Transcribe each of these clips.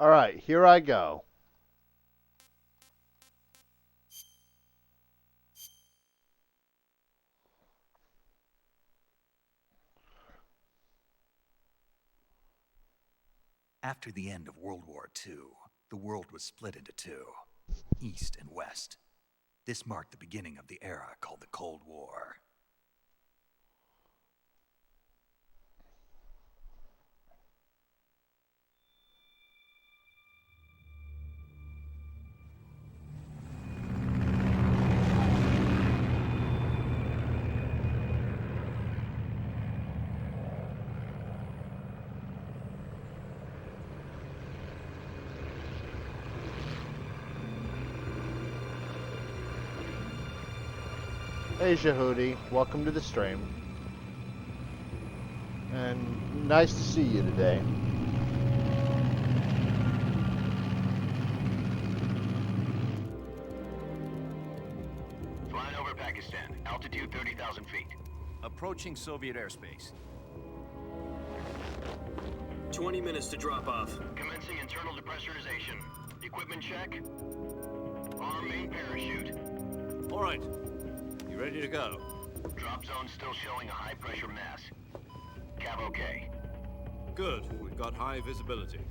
Alright, here I go. After the end of World War II, the world was split into two, East and West. This marked the beginning of the era called the Cold War. Hey Shahudi, welcome to the stream. And nice to see you today. Flying over Pakistan, altitude 30,000 feet. Approaching Soviet airspace. 20 minutes to drop off. Commencing internal depressurization. Equipment check. Arm main parachute. All right. You ready to go? Drop zone still showing a high pressure mass. Cav okay. Good. We've got high visibility.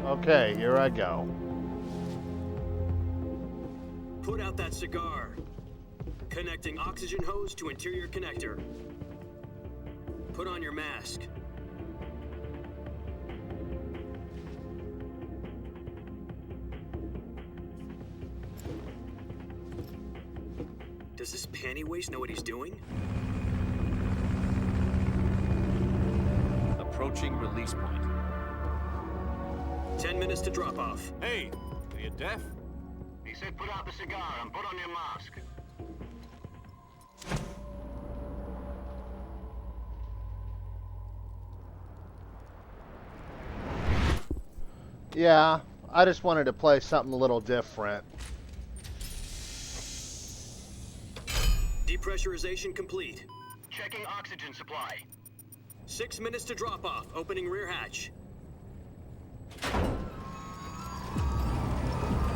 Okay, here I go. Put out that cigar. Connecting oxygen hose to interior connector. Put on your mask. Does this panty waste know what he's doing? Approaching release point. 10 minutes to drop off. Hey, are you deaf? He said put out the cigar and put on your mask. Yeah, I just wanted to play something a little different. Depressurization complete. Checking oxygen supply. 6 minutes to drop off. Opening rear hatch.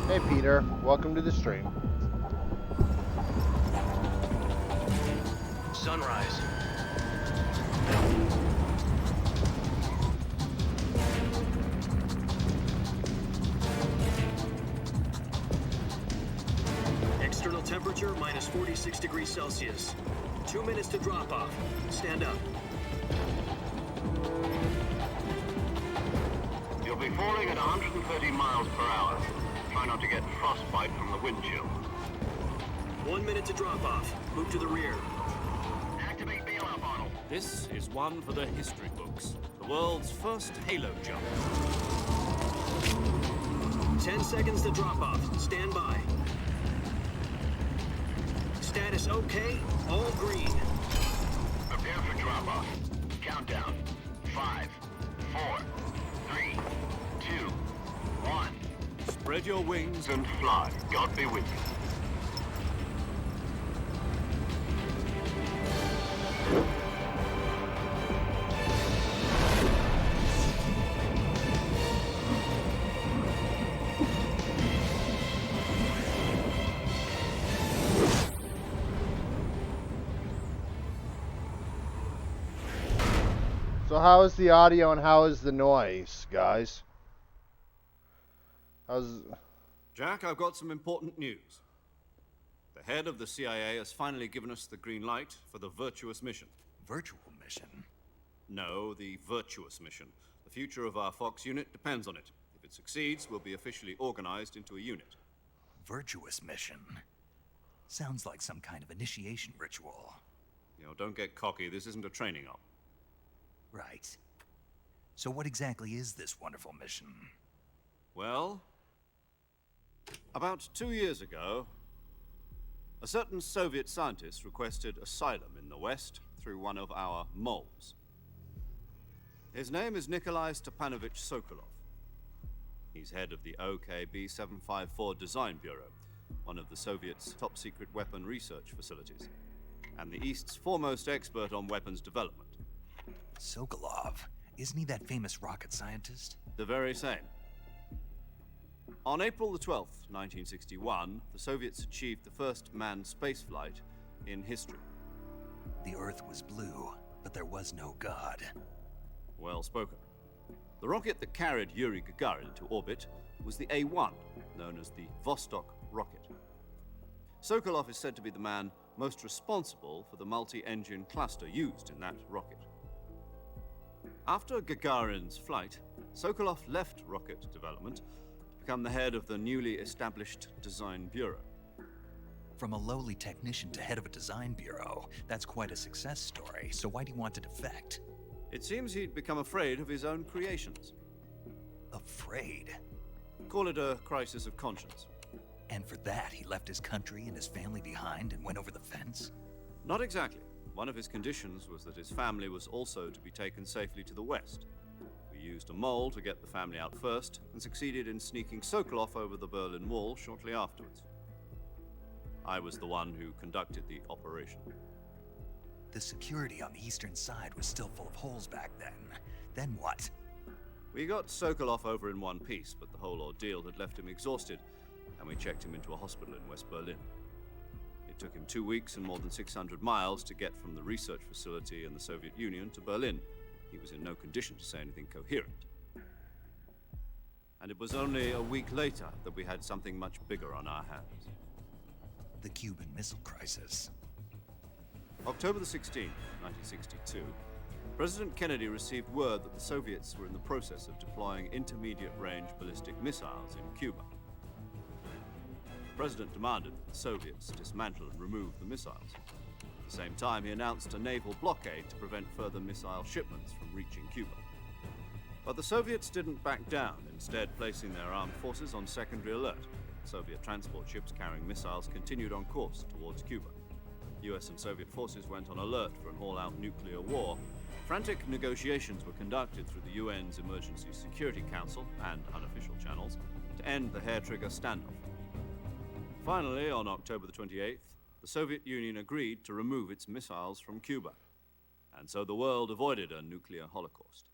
Hey Peter, welcome to the stream. Sunrise. External temperature minus 46 degrees Celsius. 2 minutes to drop off. Stand up. You'll be falling at 130 miles per hour. Try not to get frostbite from the wind chill. 1 minute to drop off. Move to the rear. Activate bailout bottle. This is one for the history books. The world's first halo jump. 10 seconds to drop off. Stand by. Status okay. All green. Prepare for drop off. Countdown. 5, 4, 3, 2, 1. Spread your wings. And fly. God be with you. So how is the audio and how is the noise, guys? How's... Jack, I've got some important news. The head of the CIA has finally given us the green light for the virtuous mission. Virtual mission? No, the virtuous mission. The future of our Fox unit depends on it. If it succeeds, we'll be officially organized into a unit. Virtuous mission? Sounds like some kind of initiation ritual. You know, don't get cocky. This isn't a training op. Right. So what exactly is this wonderful mission? Well, about 2 years ago, a certain Soviet scientist requested asylum in the West through one of our moles. His name is Nikolai Stepanovich Sokolov. He's head of the OKB 754 Design Bureau, one of the Soviets' top-secret weapon research facilities. and the East's foremost expert on weapons development. Sokolov, isn't he that famous rocket scientist? The very same. On April the 12th, 1961, the Soviets achieved the first manned spaceflight in history. The Earth was blue, but there was no God. Well spoken. The rocket that carried Yuri Gagarin to orbit was the A-1, known as the Vostok rocket. Sokolov is said to be the man most responsible for the multi-engine cluster used in that rocket. After Gagarin's flight, Sokolov left rocket development to become the head of the newly established Design Bureau. From a lowly technician to head of a design bureau, that's quite a success story, so why'd he want to defect? It seems he'd become afraid of his own creations. Afraid? Call it a crisis of conscience. And for that, he left his country and his family behind and went over the fence? Not exactly. One of his conditions was that his family was also to be taken safely to the west. We used a mole to get the family out first and succeeded in sneaking Sokolov over the Berlin Wall shortly afterwards. I was the one who conducted the operation. The security on the eastern side was still full of holes back then. Then what? We got Sokolov over in one piece, but the whole ordeal had left him exhausted, and we checked him into a hospital in West Berlin. It took him 2 weeks and more than 600 miles to get from the research facility in the Soviet Union to Berlin. He was in no condition to say anything coherent. And it was only a week later that we had something much bigger on our hands. The Cuban Missile Crisis. October the 16th, 1962, President Kennedy received word that the Soviets were in the process of deploying intermediate-range ballistic missiles in Cuba. The President demanded that the Soviets dismantle and remove the missiles. At the same time, he announced a naval blockade to prevent further missile shipments from reaching Cuba. But the Soviets didn't back down, instead placing their armed forces on secondary alert. Soviet transport ships carrying missiles continued on course towards Cuba. US and Soviet forces went on alert for an all-out nuclear war. Frantic negotiations were conducted through the UN's Emergency Security Council and unofficial channels to end the hair-trigger standoff. Finally, on October the 28th, the Soviet Union agreed to remove its missiles from Cuba, and so the world avoided a nuclear holocaust.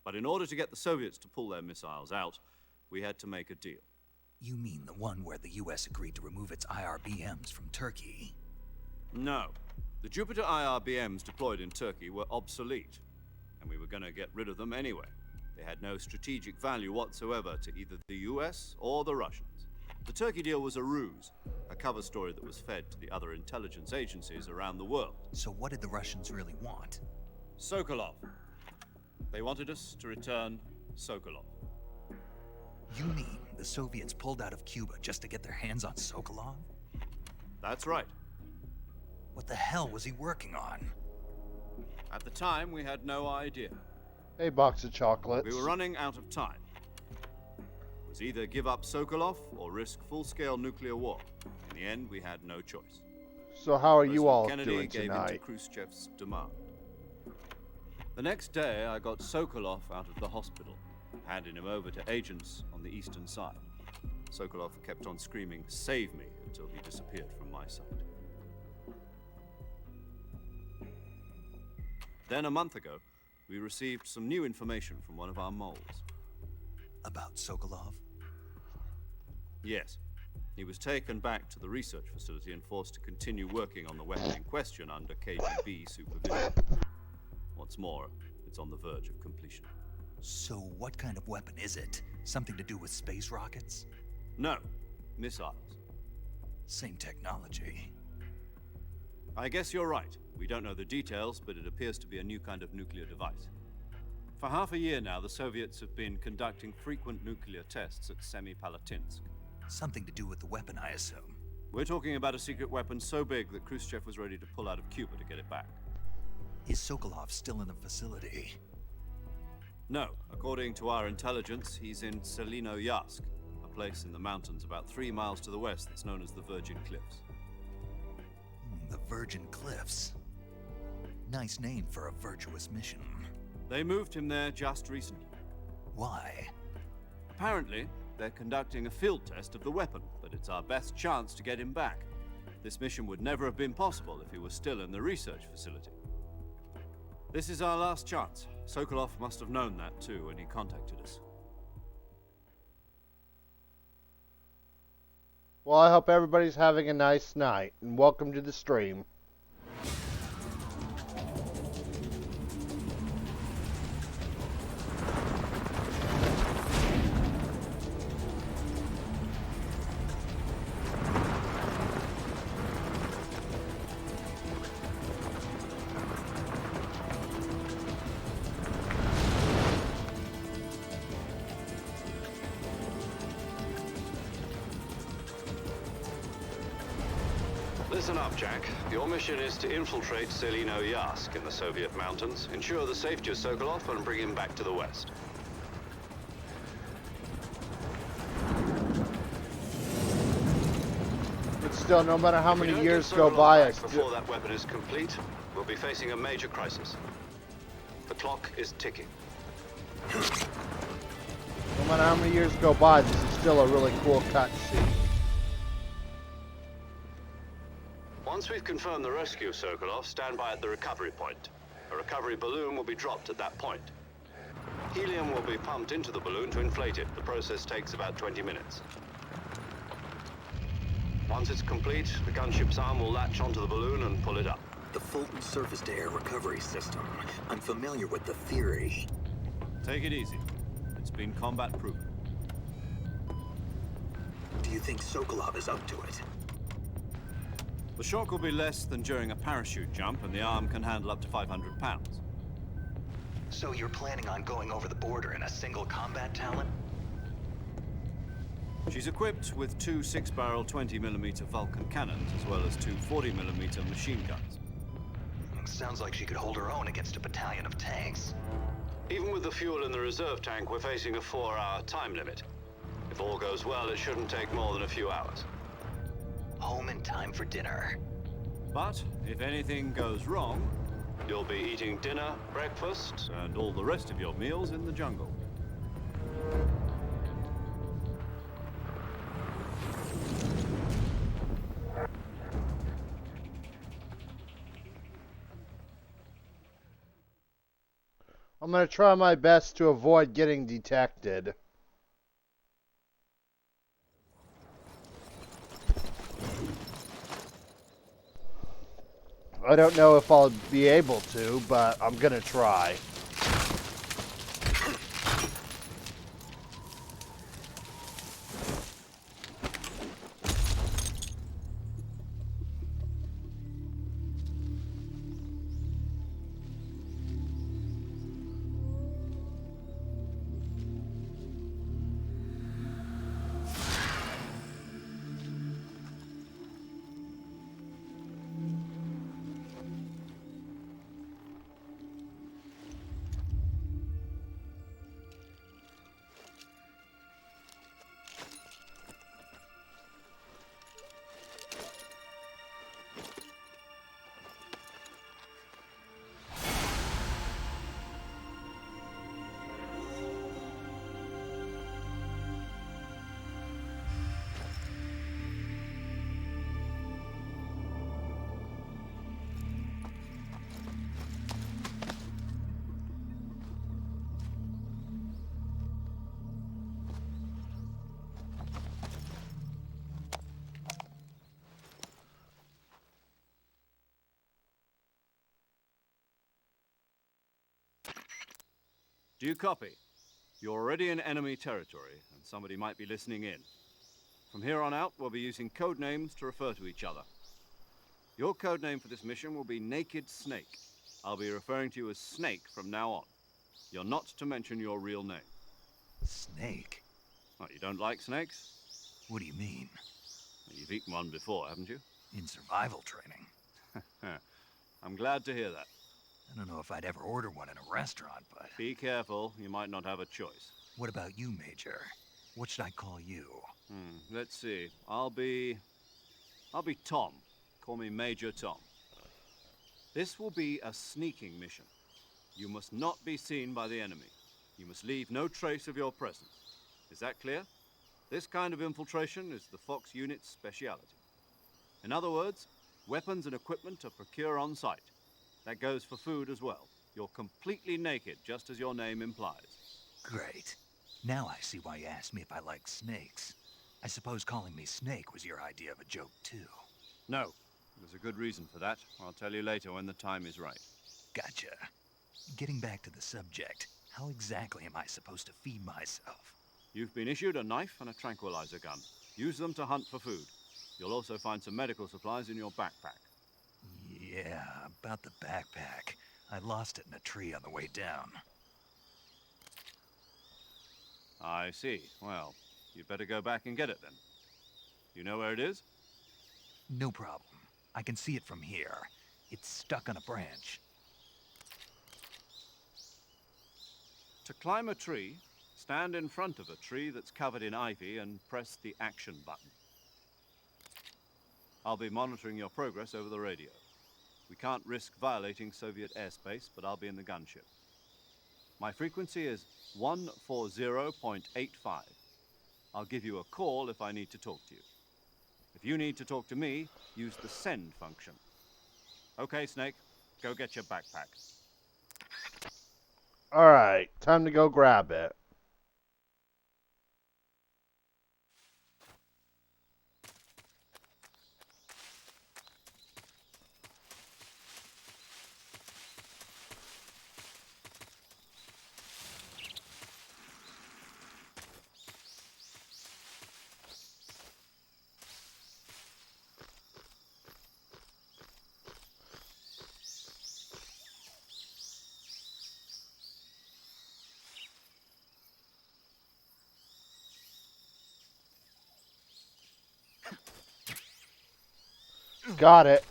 But in order to get the Soviets to pull their missiles out, we had to make a deal. You mean the one where the US agreed to remove its IRBMs from Turkey? No. The Jupiter IRBMs deployed in Turkey were obsolete, and we were going to get rid of them anyway. They had no strategic value whatsoever to either the US or the Russians. The Turkey deal was a ruse, a cover story that was fed to the other intelligence agencies around the world. So what did the Russians really want? Sokolov. They wanted us to return Sokolov. You mean the Soviets pulled out of Cuba just to get their hands on Sokolov? That's right. What the hell was he working on? At the time, we had no idea. A box of chocolates. We were running out of time. It was either give up Sokolov or risk full-scale nuclear war. In the end, we had no choice. So how are President you all Kennedy doing gave in to tonight? Khrushchev's demand. The next day, I got Sokolov out of the hospital, handing him over to agents on the eastern side. Sokolov kept on screaming, "Save me," until he disappeared from my sight. Then a month ago, we received some new information from one of our moles. About Sokolov? Yes. He was taken back to the research facility and forced to continue working on the weapon in question under KGB supervision. What's more, it's on the verge of completion. So what kind of weapon is it? Something to do with space rockets? No, missiles. Same technology. I guess you're right. We don't know the details, but it appears to be a new kind of nuclear device. For half a year now, the Soviets have been conducting frequent nuclear tests at Semipalatinsk. Something to do with the weapon, I assume. We're talking about a secret weapon so big that Khrushchev was ready to pull out of Cuba to get it back. Is Sokolov still in the facility? No, according to our intelligence, he's in Selino-Yarsk, a place in the mountains about 3 miles to the west that's known as the Virgin Cliffs. The Virgin Cliffs. Nice name for a virtuous mission. They moved him there just recently. Why? Apparently, they're conducting a field test of the weapon, but it's our best chance to get him back. This mission would never have been possible if he was still in the research facility. This is our last chance. Sokolov must have known that too when he contacted us. Well, I hope everybody's having a nice night, and welcome to the stream. Listen up, Jack. Your mission is to infiltrate Selino-Yask in the Soviet mountains, ensure the safety of Sokolov, and bring him back to the West. But still, no matter how If we many don't years get go Sokolov by, back before that weapon is complete, we'll be facing a major crisis. The clock is ticking. no matter how many years go by, this is still a really cool cutscene. Once we've confirmed the rescue of Sokolov, stand by at the recovery point. A recovery balloon will be dropped at that point. Helium will be pumped into the balloon to inflate it. The process takes about 20 minutes. Once it's complete, the gunship's arm will latch onto the balloon and pull it up. The Fulton surface-to-air recovery system. I'm familiar with the theory. Take it easy. It's been combat-proven. Do you think Sokolov is up to it? The shock will be less than during a parachute jump, and the arm can handle up to 500 pounds. So you're planning on going over the border in a single combat talon? She's equipped with two 6-barrel 20mm Vulcan cannons, as well as two 40mm machine guns. Sounds like she could hold her own against a battalion of tanks. Even with the fuel in the reserve tank, we're facing a 4-hour time limit. If all goes well, it shouldn't take more than a few hours. Home in time for dinner. But if anything goes wrong, You'll be eating dinner, breakfast, and all the rest of your meals in the jungle. I'm going to try my best to avoid getting detected. I don't know if I'll be able to, but I'm going to try. Do you copy? You're already in enemy territory, and somebody might be listening in. From here on out, we'll be using code names to refer to each other. Your code name for this mission will be Naked Snake. I'll be referring to you as Snake from now on. You're not to mention your real name. Snake? What, you don't like snakes? What do you mean? You've eaten one before, haven't you? In survival training? I'm glad to hear that. I don't know if I'd ever order one in a restaurant, but... Be careful, you might not have a choice. What about you, Major? What should I call you? Let's see. I'll be Tom. Call me Major Tom. This will be a sneaking mission. You must not be seen by the enemy. You must leave no trace of your presence. Is that clear? This kind of infiltration is the Fox unit's speciality. In other words, weapons and equipment are procured on site. That goes for food as well. You're completely naked, just as your name implies. Great. Now I see why you asked me if I like snakes. I suppose calling me Snake was your idea of a joke, too. No, there's a good reason for that. I'll tell you later when the time is right. Gotcha. Getting back to the subject, how exactly am I supposed to feed myself? You've been issued a knife and a tranquilizer gun. Use them to hunt for food. You'll also find some medical supplies in your backpack. Yeah, about the backpack. I lost it in a tree on the way down. I see. Well, you'd better go back and get it then. You know where it is? No problem. I can see it from here. It's stuck on a branch. To climb a tree, stand in front of a tree that's covered in ivy and press the action button. I'll be monitoring your progress over the radio. We can't risk violating Soviet airspace, but I'll be in the gunship. My frequency is 140.85. I'll give you a call if I need to talk to you. If you need to talk to me, use the send function. Okay, Snake, go get your backpack. Alright, time to go grab it. Got it.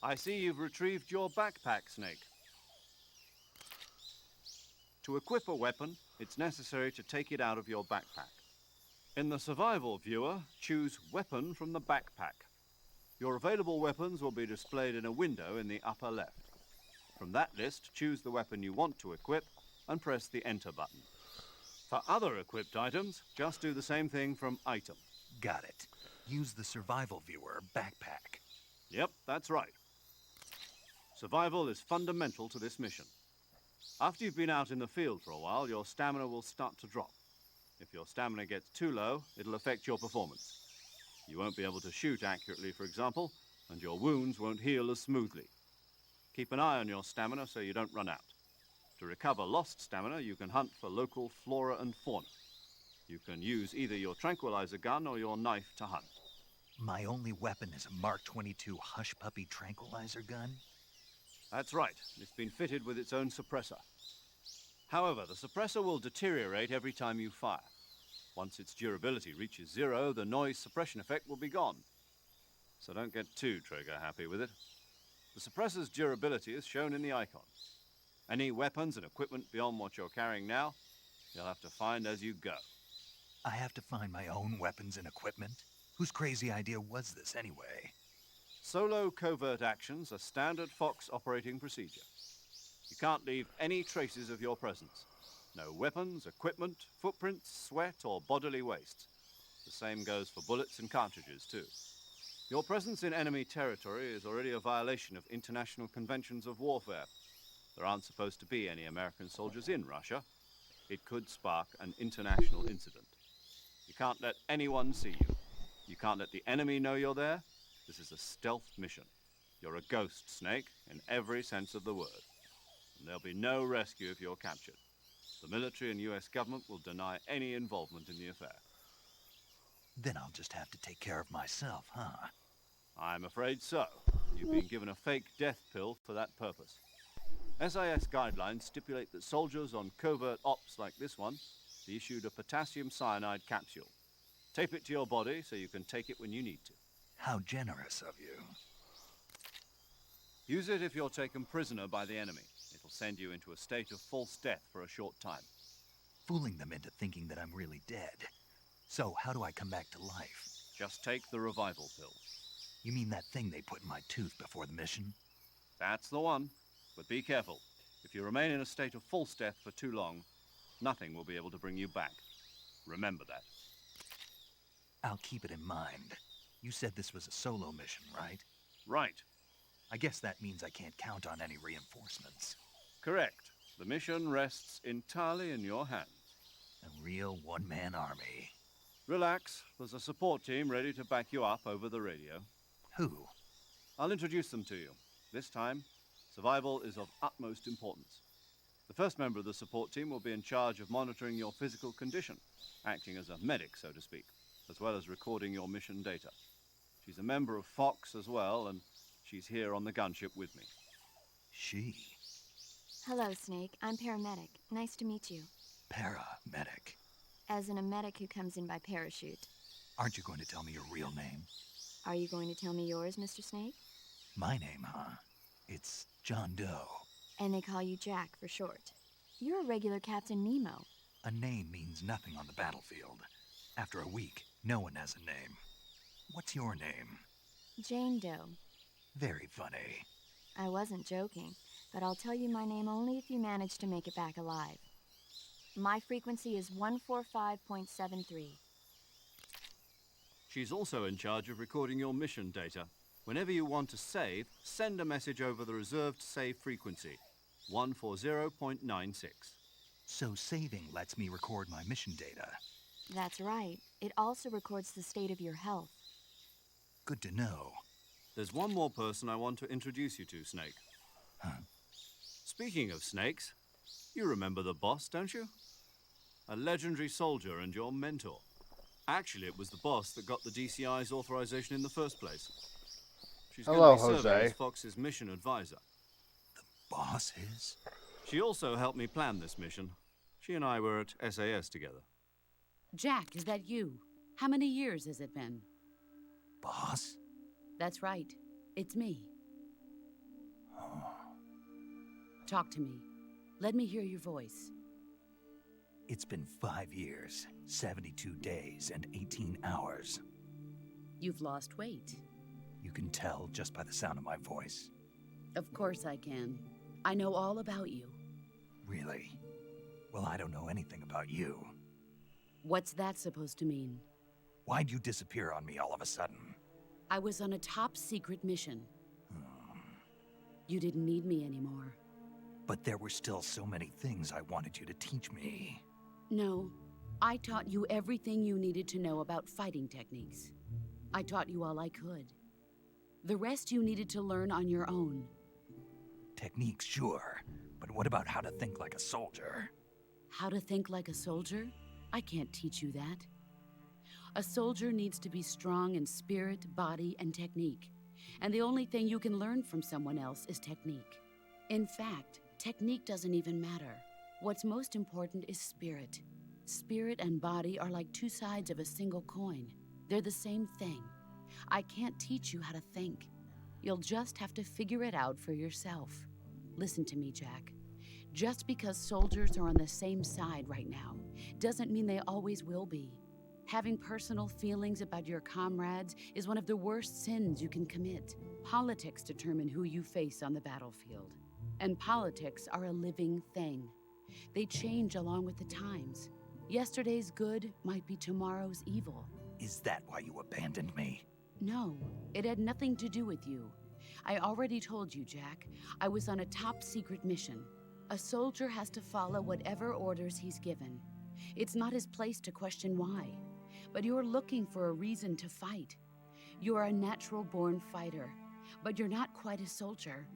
I see you've retrieved your backpack, Snake. To equip a weapon, it's necessary to take it out of your backpack. In the survival viewer, choose Weapon from the backpack. Your available weapons will be displayed in a window in the upper left. From that list, choose the weapon you want to equip and press the Enter button. For other equipped items, just do the same thing from Item. Got it. Use the survival viewer backpack. Yep, that's right. Survival is fundamental to this mission. After you've been out in the field for a while, your stamina will start to drop. If your stamina gets too low, it'll affect your performance. You won't be able to shoot accurately, for example, and your wounds won't heal as smoothly. Keep an eye on your stamina so you don't run out. To recover lost stamina, you can hunt for local flora and fauna. You can use either your tranquilizer gun or your knife to hunt. My only weapon is a Mark 22 Hush Puppy tranquilizer gun? That's right. It's been fitted with its own suppressor. However, the suppressor will deteriorate every time you fire. Once its durability reaches 0, the noise suppression effect will be gone. So don't get too trigger happy with it. The suppressor's durability is shown in the icon. Any weapons and equipment beyond what you're carrying now, you'll have to find as you go. I have to find my own weapons and equipment? Whose crazy idea was this anyway? Solo covert actions are standard Fox operating procedure. You can't leave any traces of your presence. No weapons, equipment, footprints, sweat, or bodily waste. The same goes for bullets and cartridges, too. Your presence in enemy territory is already a violation of international conventions of warfare. There aren't supposed to be any American soldiers in Russia. It could spark an international incident. You can't let anyone see you. You can't let the enemy know you're there. This is a stealth mission. You're a ghost, Snake, in every sense of the word. And there'll be no rescue if you're captured. The military and US government will deny any involvement in the affair. Then I'll just have to take care of myself, huh? I'm afraid so. You've been given a fake death pill for that purpose. SIS guidelines stipulate that soldiers on covert ops like this one be issued a potassium cyanide capsule. Tape it to your body so you can take it when you need to. How generous of you. Use it if you're taken prisoner by the enemy. It'll send you into a state of false death for a short time. Fooling them into thinking that I'm really dead. So, how do I come back to life? Just take the revival pill. You mean that thing they put in my tooth before the mission? That's the one. But be careful. If you remain in a state of false death for too long, Nothing will be able to bring you back. Remember that. I'll keep it in mind. You said this was a solo mission, right? Right. I guess that means I can't count on any reinforcements. Correct. The mission rests entirely in your hands. A real one-man army. Relax. There's a support team ready to back you up over the radio. Who? I'll introduce them to you. This time, survival is of utmost importance. The first member of the support team will be in charge of monitoring your physical condition, acting as a medic, so to speak, as well as recording your mission data. She's a member of Fox as well, and she's here on the gunship with me. She? Hello, Snake. I'm paramedic. Nice to meet you. Paramedic. As in a medic who comes in by parachute. Aren't you going to tell me your real name? Are you going to tell me yours, Mr. Snake? My name, huh? It's John Doe. And they call you Jack for short. You're a regular Captain Nemo. A name means nothing on the battlefield. After a week, no one has a name. What's your name? Jane Doe. Very funny. I wasn't joking, but I'll tell you my name only if you manage to make it back alive. My frequency is 145.73. She's also in charge of recording your mission data. Whenever you want to save, send a message over the reserved save frequency, 140.96. So saving lets me record my mission data. That's right. It also records the state of your health. Good to know. There's one more person I want to introduce you to, Snake. Huh? Speaking of snakes, you remember the boss, don't you? A legendary soldier and your mentor. Actually, it was the boss that got the DCI's authorization in the first place. She's Hello, going to be serving Jose. as Fox's mission advisor. Boss is? She also helped me plan this mission. She and I were at SAS together. Jack, is that you? How many years has it been? Boss? That's right. It's me. Talk to me. Let me hear your voice. It's been 5 years, 72 days, and 18 hours. You've lost weight. You can tell just by the sound of my voice. Of course I can. I know all about you. Really? Well, I don't know anything about you. What's that supposed to mean? Why'd you disappear on me all of a sudden? I was on a top-secret mission. You didn't need me anymore. But there were still so many things I wanted you to teach me. No, I taught you everything you needed to know about fighting techniques. I taught you all I could. The rest you needed to learn on your own. Techniques, sure. But what about how to think like a soldier? How to think like a soldier? I can't teach you that. A soldier needs to be strong in spirit, body, and technique. And the only thing you can learn from someone else is technique. In fact, technique doesn't even matter. What's most important is spirit. Spirit and body are like two sides of a single coin. They're the same thing. I can't teach you how to think. You'll just have to figure it out for yourself. Listen to me, Jack. Just because soldiers are on the same side right now doesn't mean they always will be. Having personal feelings about your comrades is one of the worst sins you can commit. Politics determine who you face on the battlefield. And politics are a living thing. They change along with the times. Yesterday's good might be tomorrow's evil. Is that why you abandoned me? No, it had nothing to do with you. I already told you, Jack. I was on a top-secret mission. A soldier has to follow whatever orders he's given. It's not his place to question why. But you're looking for a reason to fight. You are a natural-born fighter, but you're not quite a soldier.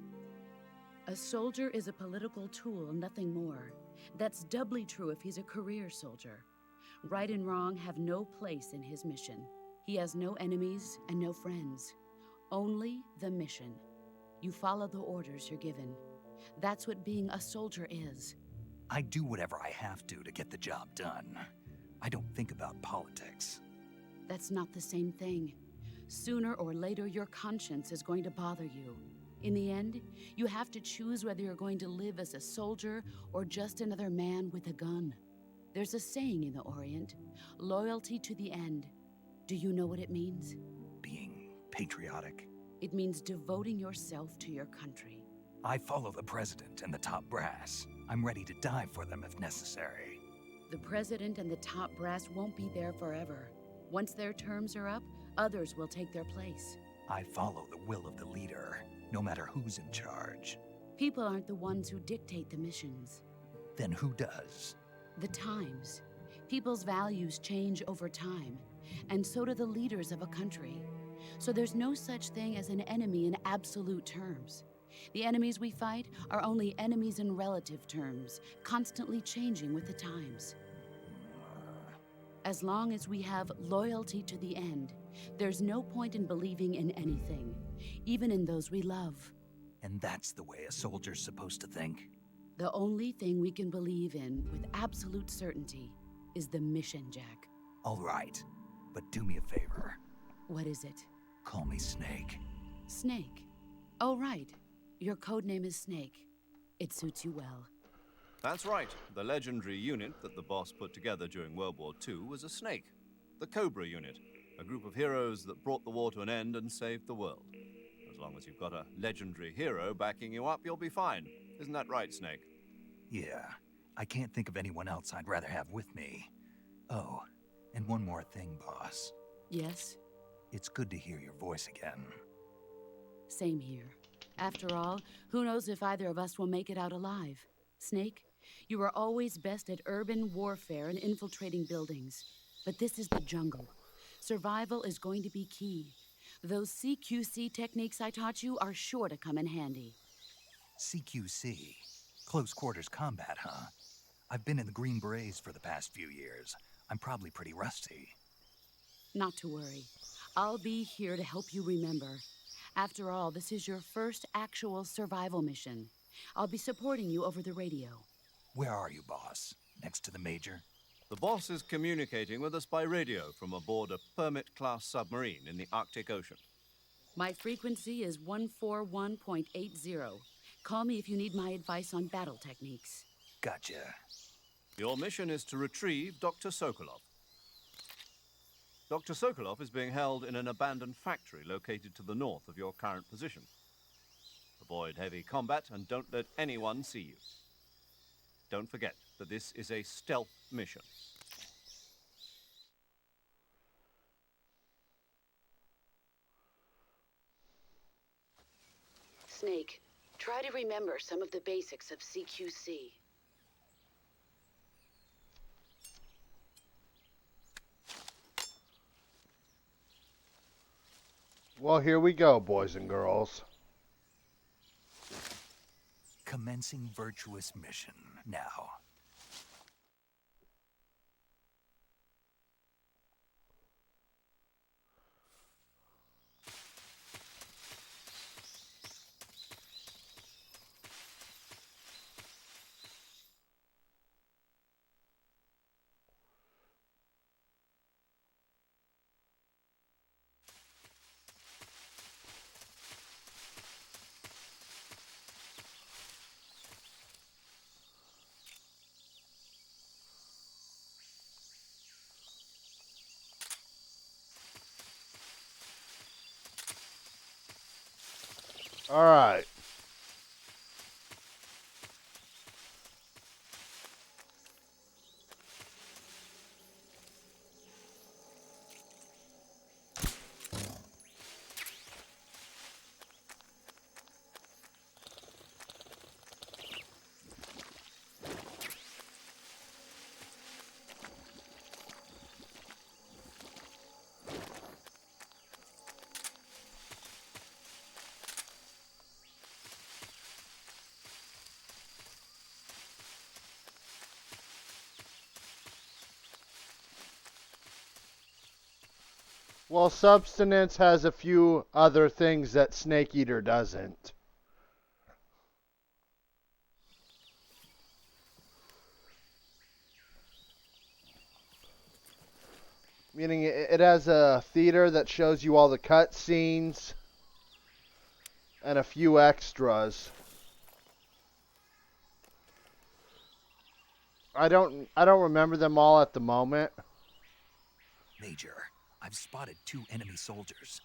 A soldier is a political tool, nothing more. That's doubly true if he's a career soldier. Right and wrong have no place in his mission. He has no enemies and no friends. Only the mission. You follow the orders you're given. That's what being a soldier is. I do whatever I have to get the job done. I don't think about politics. That's not the same thing. Sooner or later, your conscience is going to bother you. In the end, you have to choose whether you're going to live as a soldier or just another man with a gun. There's a saying in the Orient, loyalty to the end. Do you know what it means? Being patriotic. It means devoting yourself to your country. I follow the president and the top brass. I'm ready to die for them if necessary. The president and the top brass won't be there forever. Once their terms are up, others will take their place. I follow the will of the leader, no matter who's in charge. People aren't the ones who dictate the missions. Then who does? The times. People's values change over time, and so do the leaders of a country. So there's no such thing as an enemy in absolute terms. The enemies we fight are only enemies in relative terms, constantly changing with the times. As long as we have loyalty to the end, there's no point in believing in anything, even in those we love. And that's the way a soldier's supposed to think? The only thing we can believe in with absolute certainty is the mission, Jack. All right, but do me a favor. What is it? Call me Snake. Snake. Oh, right. Your codename is Snake. It suits you well. That's right. The legendary unit that the boss put together during World War II was a snake. The Cobra unit. A group of heroes that brought the war to an end and saved the world. As long as you've got a legendary hero backing you up, you'll be fine. Isn't that right, Snake? Yeah, I can't think of anyone else I'd rather have with me. Oh, and one more thing, boss. Yes? It's good to hear your voice again. Same here. After all, who knows if either of us will make it out alive? Snake, you are always best at urban warfare and infiltrating buildings. But this is the jungle. Survival is going to be key. Those CQC techniques I taught you are sure to come in handy. CQC? Close quarters combat, huh? I've been in the Green Berets for the past few years. I'm probably pretty rusty. Not to worry. I'll be here to help you remember. After all, this is your first actual survival mission. I'll be supporting you over the radio. Where are you, boss? Next to the Major? The boss is communicating with us by radio from aboard a Permit-class submarine in the Arctic Ocean. My frequency is 141.80. Call me if you need my advice on battle techniques. Gotcha. Your mission is to retrieve Dr. Sokolov. Dr. Sokolov is being held in an abandoned factory located to the north of your current position. Avoid heavy combat and don't let anyone see you. Don't forget that this is a stealth mission. Snake, try to remember some of the basics of CQC. Well, here we go, boys and girls. Commencing virtuous mission now. All right. Well, Subsistence has a few other things that Snake Eater doesn't. Meaning it has a theater that shows you all the cut scenes and a few extras. I don't remember them all at the moment. Major, I've spotted 2 enemy soldiers.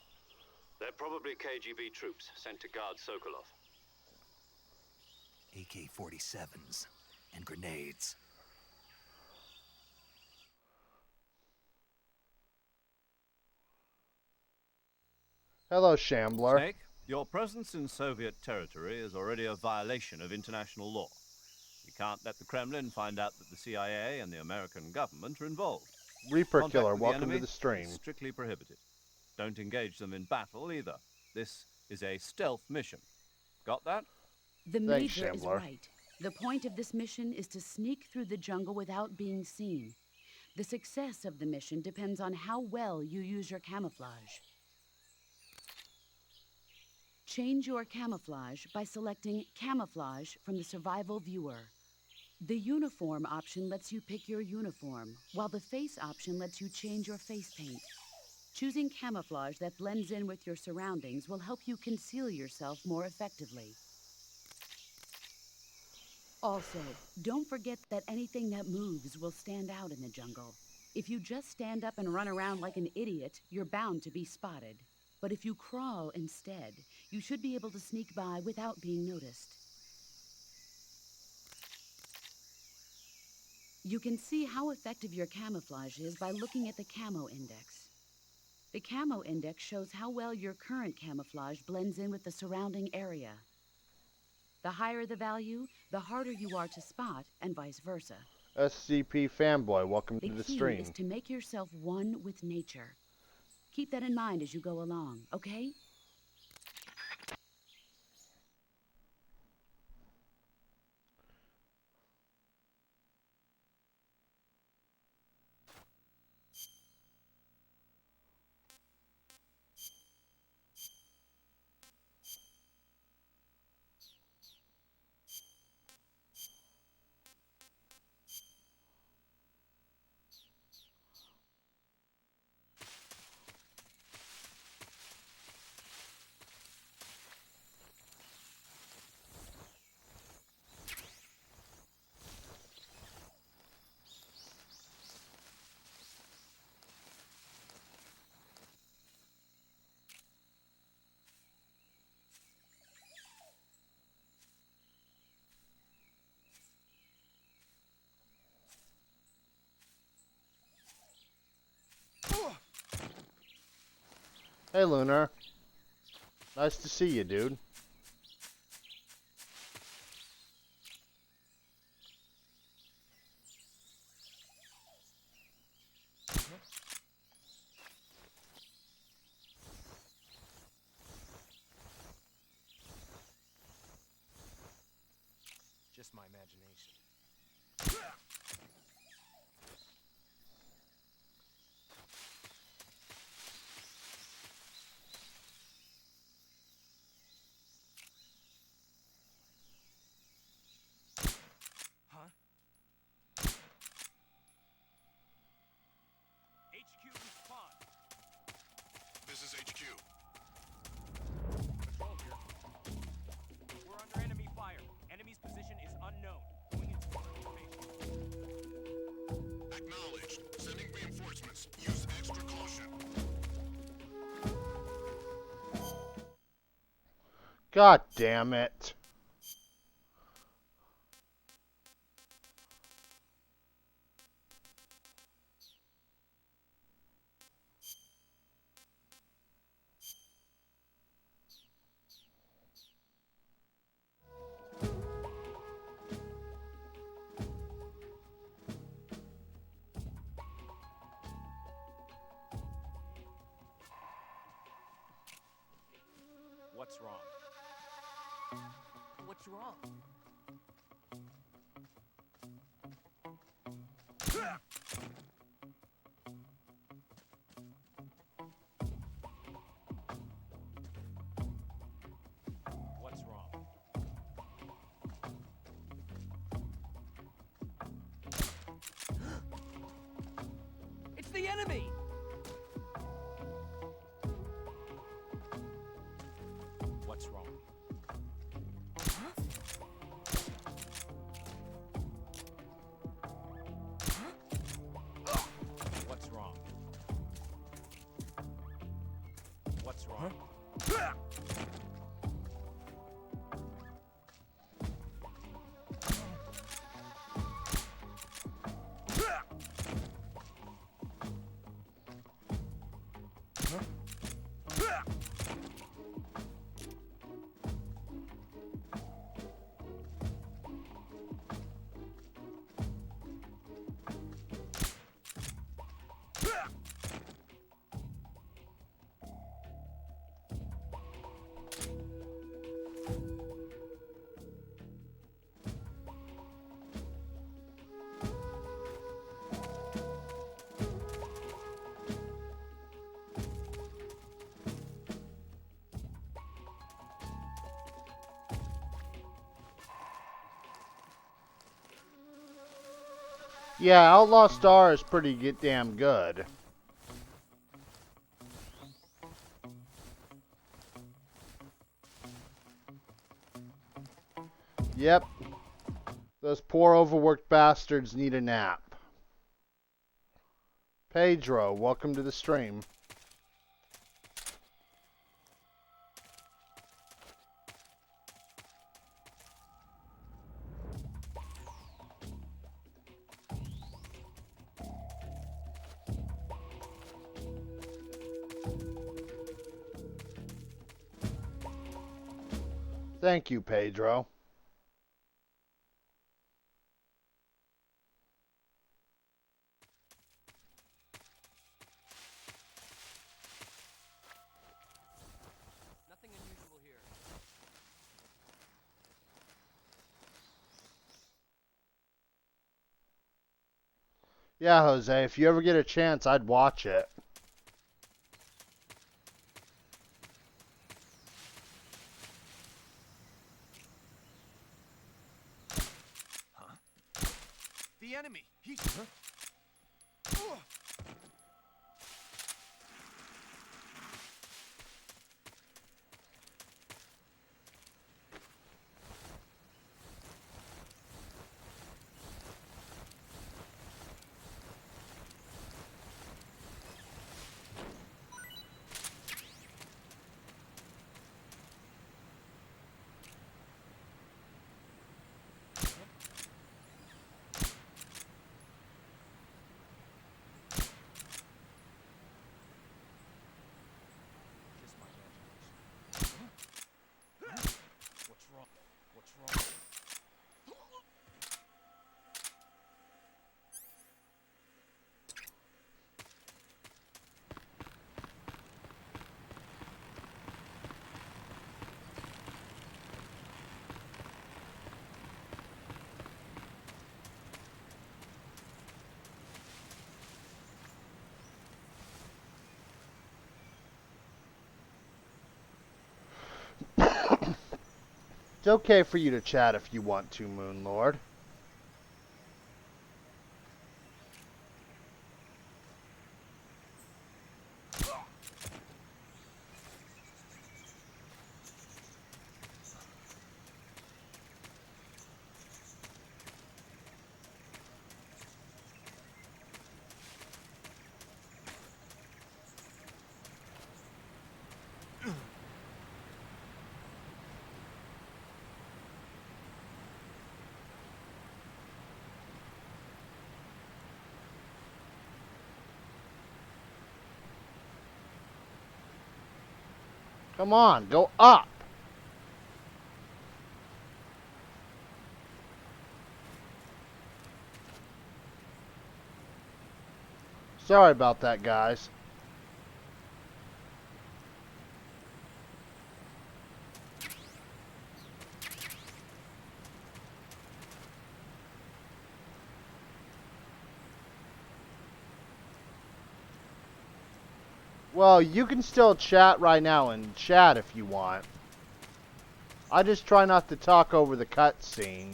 They're probably KGB troops sent to guard Sokolov. AK-47s and grenades. Hello, Shambler. Snake, your presence in Soviet territory is already a violation of international law. You can't let the Kremlin find out that the CIA and the American government are involved. Reaper Contact Killer, with the welcome enemy to the stream. is strictly prohibited. Don't engage them in battle either. This is a stealth mission. Got that? The Thanks, Major is Shambler. right. The point of this mission is to sneak through the jungle without being seen. The success of the mission depends on how well you use your camouflage. Change your camouflage by selecting Camouflage from the Survival Viewer. The Uniform option lets you pick your uniform, while the Face option lets you change your face paint. Choosing camouflage that blends in with your surroundings will help you conceal yourself more effectively. Also, don't forget that anything that moves will stand out in the jungle. If you just stand up and run around like an idiot, you're bound to be spotted. But if you crawl instead, you should be able to sneak by without being noticed. You can see how effective your camouflage is by looking at the Camo Index. The Camo Index shows how well your current camouflage blends in with the surrounding area. The higher the value, the harder you are to spot, and vice versa. SCP Fanboy, welcome The to the key stream. is to make yourself one with nature. Keep that in mind as you go along, okay? Hey, Lunar. Nice to see you, dude. Just my imagination. Huh? HQ respond. This is HQ. Control here. We're under enemy fire. Enemy's position is unknown. Going into formation. Acknowledged. Sending reinforcements. Use extra caution. God damn it. What's wrong? What's wrong? What's wrong? It's the enemy! What's wrong? What's wrong? What's wrong? Yeah, Outlaw Star is pretty damn good. Yep. Those poor overworked bastards need a nap. Pedro, welcome to the stream. Thank you, Pedro. Nothing unusual here. Yeah, Jose, if you ever get a chance, I'd watch it. The enemy! He's... Just my imagination. What's wrong? What's wrong? It's okay for you to chat if you want to, Moon Lord. Come on, go up. Sorry about that, guys. Well, you can still chat right now and chat if you want. I just try not to talk over the cutscene.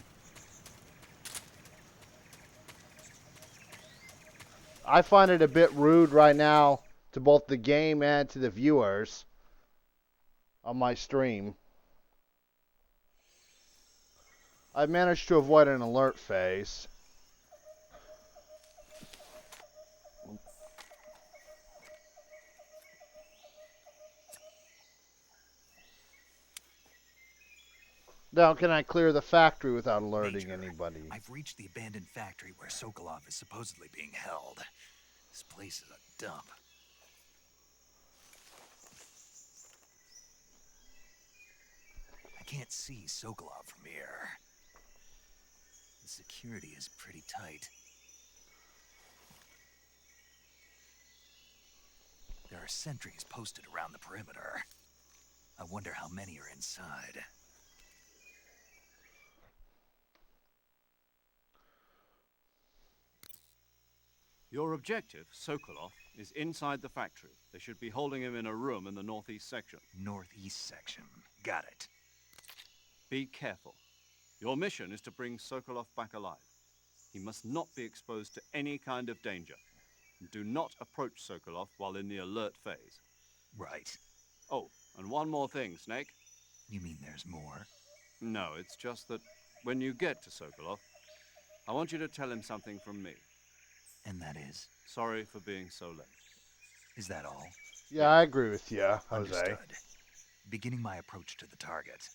I find it a bit rude right now to both the game and to the viewers on my stream. I've managed to avoid an alert phase. Now, can I clear the factory without alerting Major, anybody? I've reached the abandoned factory where Sokolov is supposedly being held. This place is a dump. I can't see Sokolov from here. The security is pretty tight. There are sentries posted around the perimeter. I wonder how many are inside. Your objective, Sokolov, is inside the factory. They should be holding him in a room in the northeast section. Northeast section. Got it. Be careful. Your mission is to bring Sokolov back alive. He must not be exposed to any kind of danger. Do not approach Sokolov while in the alert phase. Right. Oh, and one more thing, Snake. You mean there's more? No, it's just that when you get to Sokolov, I want you to tell him something from me. And that is? Sorry for being so late. Is that all? Yeah, I agree with you, Jose. Understood. Beginning my approach to the target.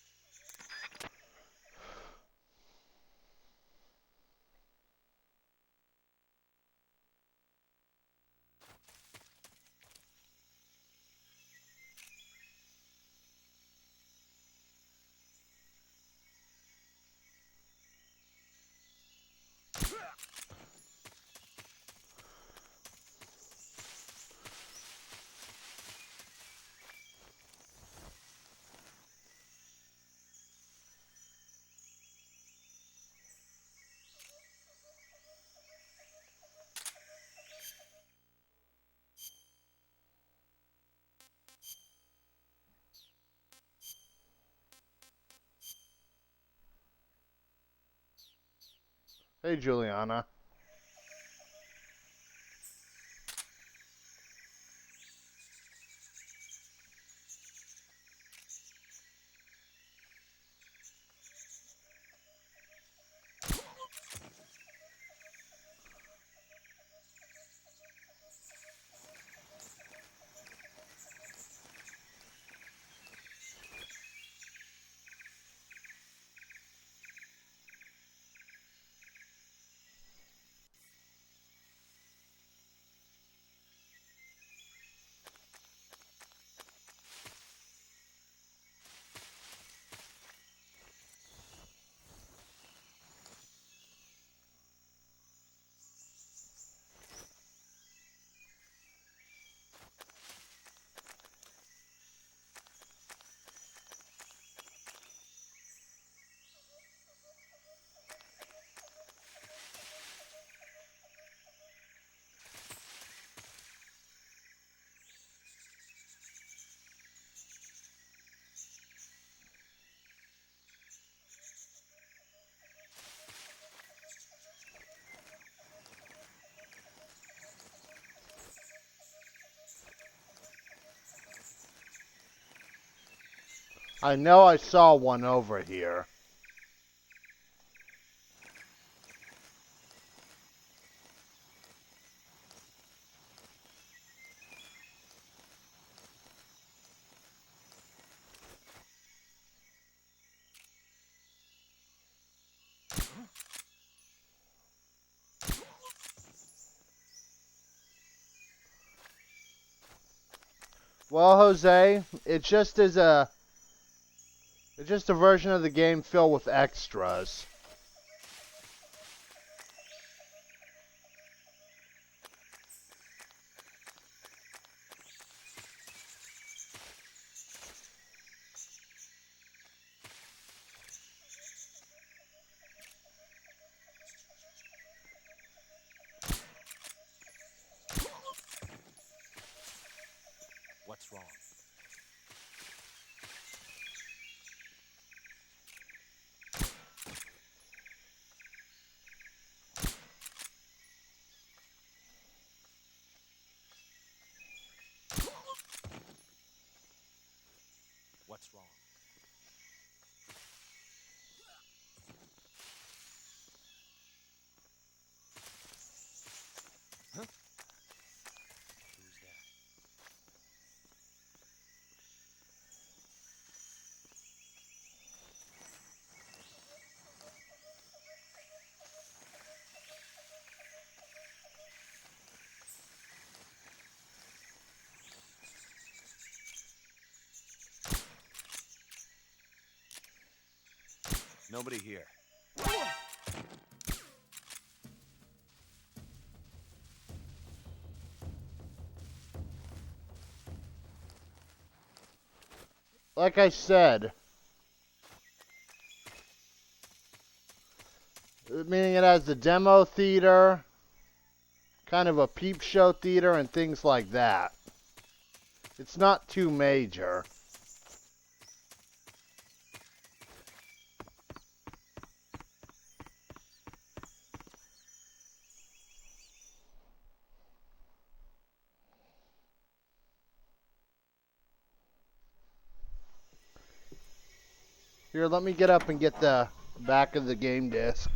Hey, Juliana. I know I saw one over here. Well, Jose, it's just a version of the game filled with extras. What's wrong? What's wrong? Huh? Who's there? Nobody here. Like I said, meaning it has the demo theater, kind of a peep show theater, and things like that. It's not too major. Here, let me get up and get the back of the game disc.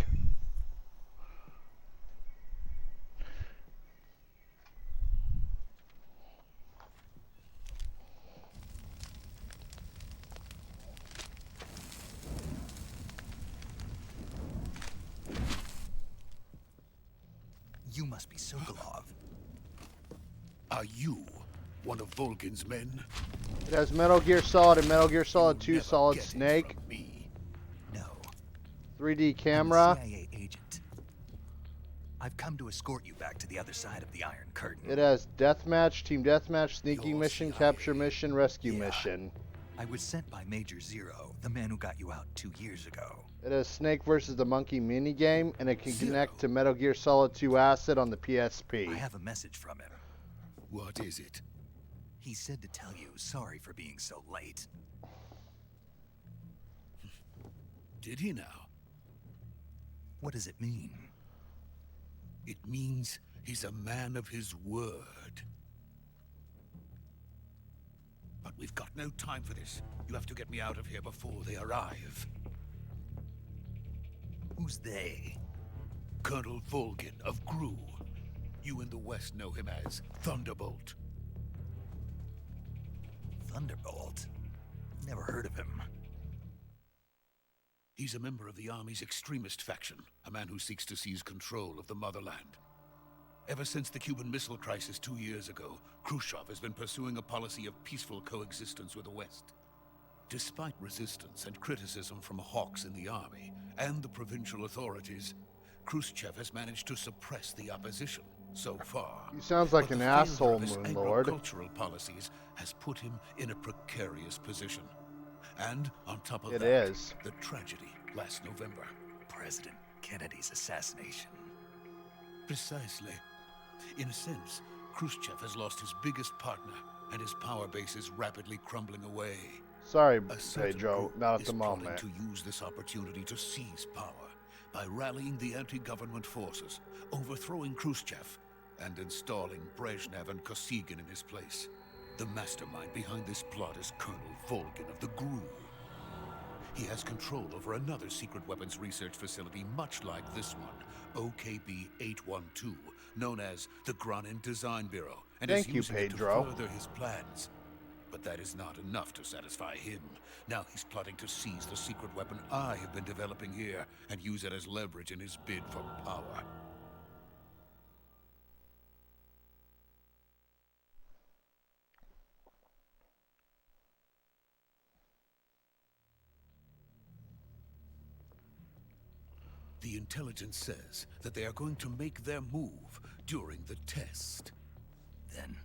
You must be Sokolov. Are you one of Volgin's men? It has Metal Gear Solid and Metal Gear Solid 2 Never Solid get it Snake. from me. No. 3D I'm camera. a CIA agent. I've come to escort you back to the other side of the Iron Curtain. It has Deathmatch, Team Deathmatch, Sneaking Your Mission, CIA. Capture Mission, Rescue Yeah. Mission. I was sent by Major Zero, the man who got you out 2 years ago. It has Snake versus the Monkey minigame, and it can Zero. connect to Metal Gear Solid 2 Acid on the I PSP. have a message from him. What is it? He said to tell you sorry for being so late. Did he now? What does it mean? It means he's a man of his word. But we've got no time for this. You have to get me out of here before they arrive. Who's they? Colonel Volgin of Gru. You in the West know him as Thunderbolt. Thunderbolt? Never heard of him. He's a member of the Army's extremist faction, a man who seeks to seize control of the motherland. Ever since the Cuban Missile Crisis 2 years ago, Khrushchev has been pursuing a policy of peaceful coexistence with the West. Despite resistance and criticism from hawks in the army and the provincial authorities, Khrushchev has managed to suppress the opposition so far. He sounds like But an the failure asshole, of his Moon Lord. agricultural policies has put him in a precarious position. And on top of It that, is. the tragedy last November. President Kennedy's assassination. Precisely. In a sense, Khrushchev has lost his biggest partner, and his power base is rapidly crumbling away. Sorry, A certain Pedro, group not at is the plotting moment. to use this opportunity to seize power by rallying the anti-government forces, overthrowing Khrushchev, and installing Brezhnev and Kosygin in his place. The mastermind behind this plot is Colonel Volgin of the GRU. He has control over another secret weapons research facility much like this one, OKB-812, known as the Granin Design Bureau, and Thank is you, using it to Pedro. further his plans. But that is not enough to satisfy him. Now he's plotting to seize the secret weapon I have been developing here and use it as leverage in his bid for power. The intelligence says that they are going to make their move during the test. Then,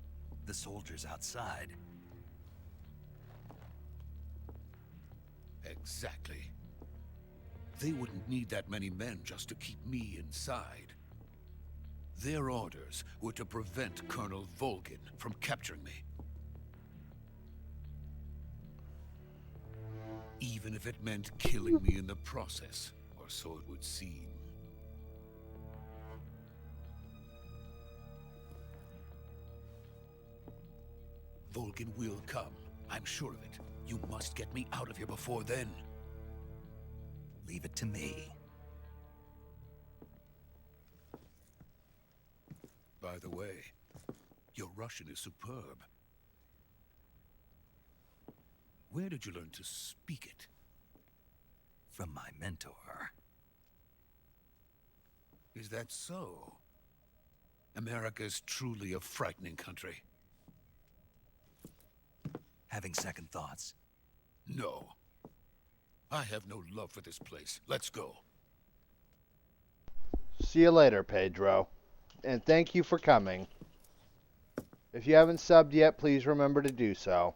the soldiers outside. Exactly. They wouldn't need that many men just to keep me inside. Their orders were to prevent Colonel Volgin from capturing me. Even if it meant killing me in the process, or so it would seem. Volgin will come. I'm sure of it. You must get me out of here before then. Leave it to me. By the way, your Russian is superb. Where did you learn to speak it? From my mentor. Is that so? America is truly a frightening country. Having second thoughts. No. I have no love for this place. Let's go. See you later, Pedro. And thank you for coming. If you haven't subbed yet, please remember to do so.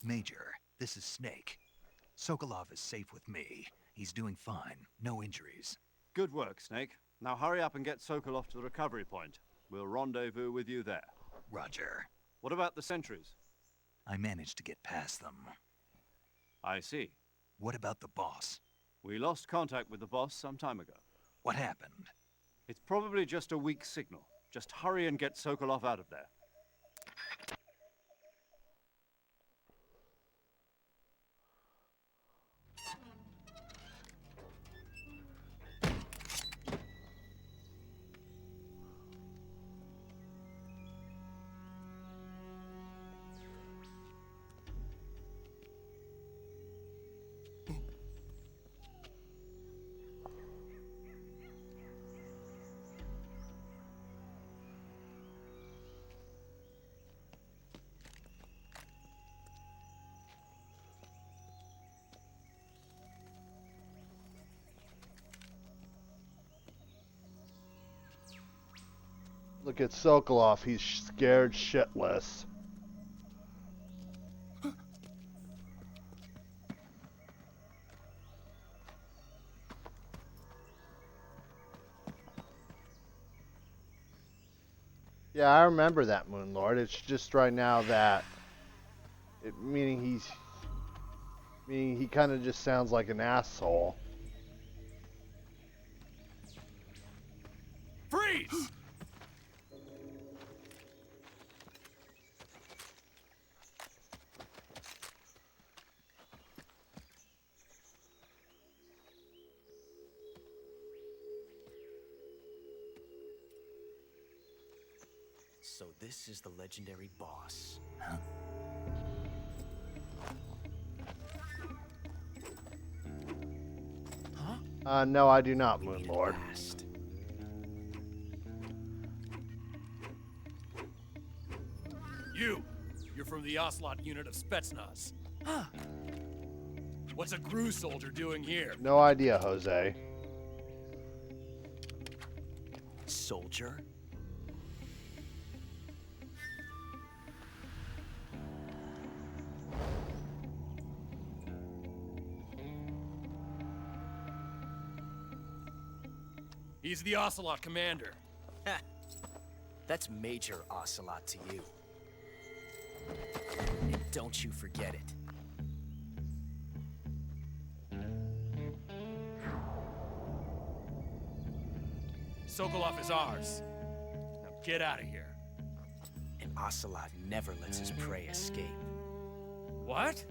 Major, this is Snake. Sokolov is safe with me. He's doing fine. No injuries. Good work, Snake. Now hurry up and get Sokolov to the recovery point. We'll rendezvous with you there. Roger. What about the sentries? I managed to get past them. I see. What about the boss? We lost contact with the boss some time ago. What happened? It's probably just a weak signal. Just hurry and get Sokolov out of there. Look at Sokolov. He's scared shitless. Yeah, I remember that, Moon Lord. It's just right now that meaning he kind of just sounds like an asshole. Freeze! So this is the legendary boss. No, I do not, Moon Lord. You're from the Ocelot unit of Spetsnaz. Huh. What's a GRU soldier doing here? No idea, Jose. Soldier? He's the Ocelot commander. Ha! That's Major Ocelot to you. And don't you forget it. Sokolov is ours. Now get out of here. And Ocelot never lets his prey escape. What?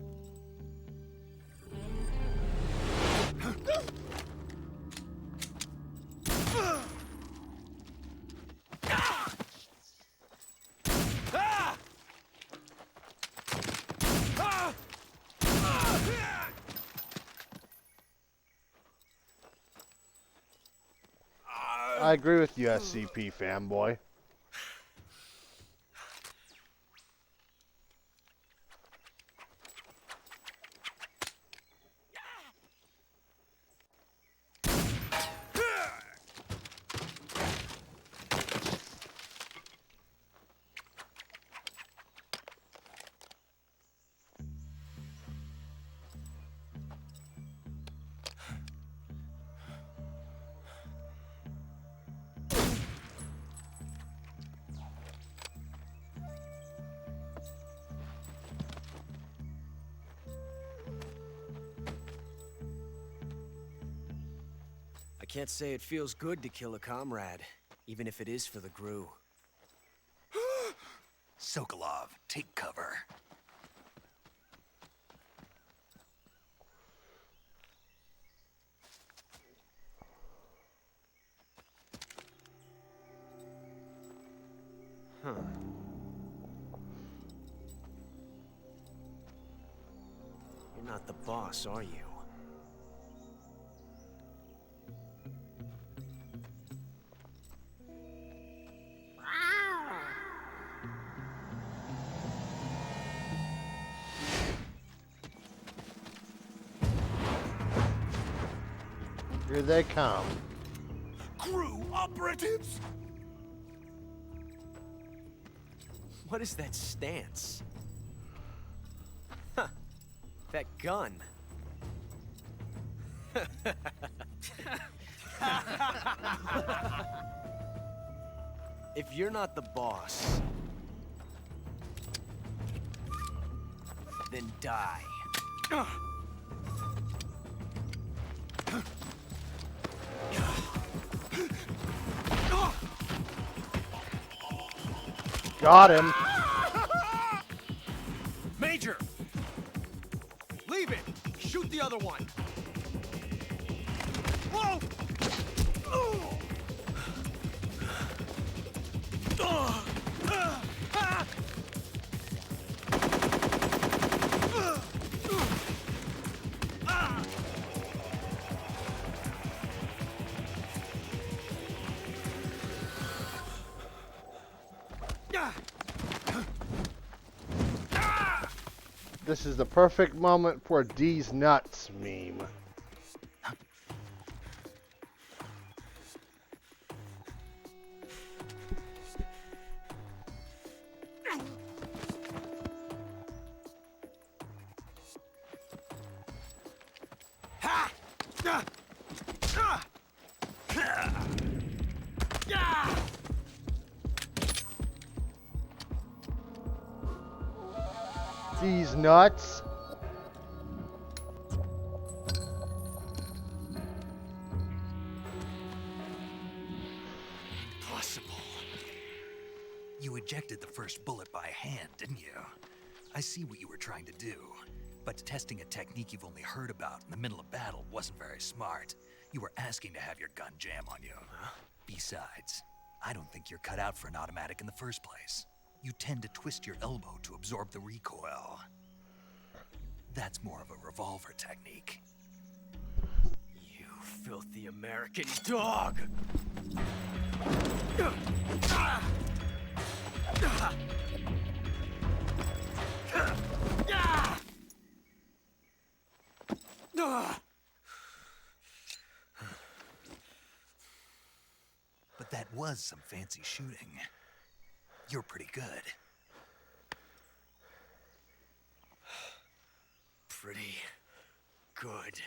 I agree with you, SCP fanboy. I can't say it feels good to kill a comrade, even if it is for the GRU. Sokolov, take cover. Huh. You're not the boss, are you? Here they come. GRU operatives? What is that stance? Huh. That gun. If you're not the boss, then die. Got him. Major! Leave it! Shoot the other one! Whoa! This is the perfect moment for D's nuts meme. These nuts. Impossible. You ejected the first bullet by hand, didn't you? I see what you were trying to do, but testing a technique you've only heard about in the middle of battle wasn't very smart. You were asking to have your gun jam on you. Besides, I don't think you're cut out for an automatic in the first place. You tend to twist your elbow to absorb the recoil. That's more of a revolver technique. You filthy American dog! But that was some fancy shooting. You're pretty good. Pretty good.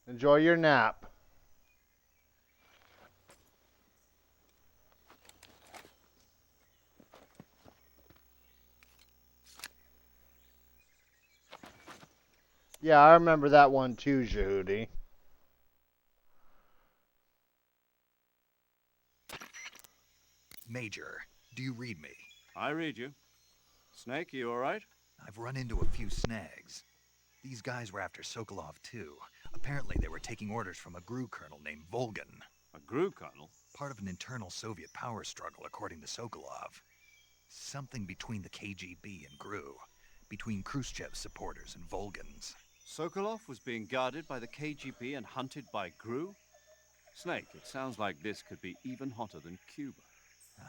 Enjoy your nap. Yeah, I remember that one too, Jehudi. Major, do you read me? I read you. Snake, you all right? I've run into a few snags. These guys were after Sokolov too. Apparently they were taking orders from a GRU colonel named Volgan. A GRU colonel? Part of an internal Soviet power struggle, according to Sokolov. Something between the KGB and GRU. Between Khrushchev's supporters and Volgan's. Sokolov was being guarded by the KGB and hunted by GRU? Snake, it sounds like this could be even hotter than Cuba.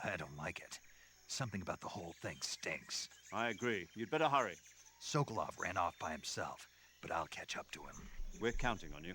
I don't like it. Something about the whole thing stinks. I agree. You'd better hurry. Sokolov ran off by himself, but I'll catch up to him. We're counting on you.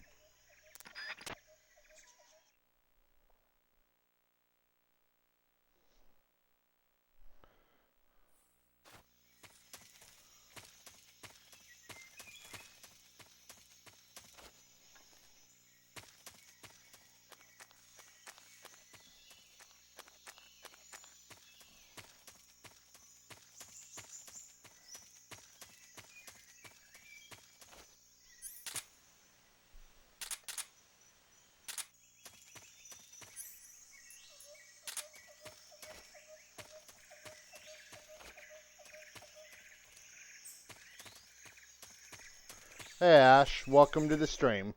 Hey Ash, welcome to the stream.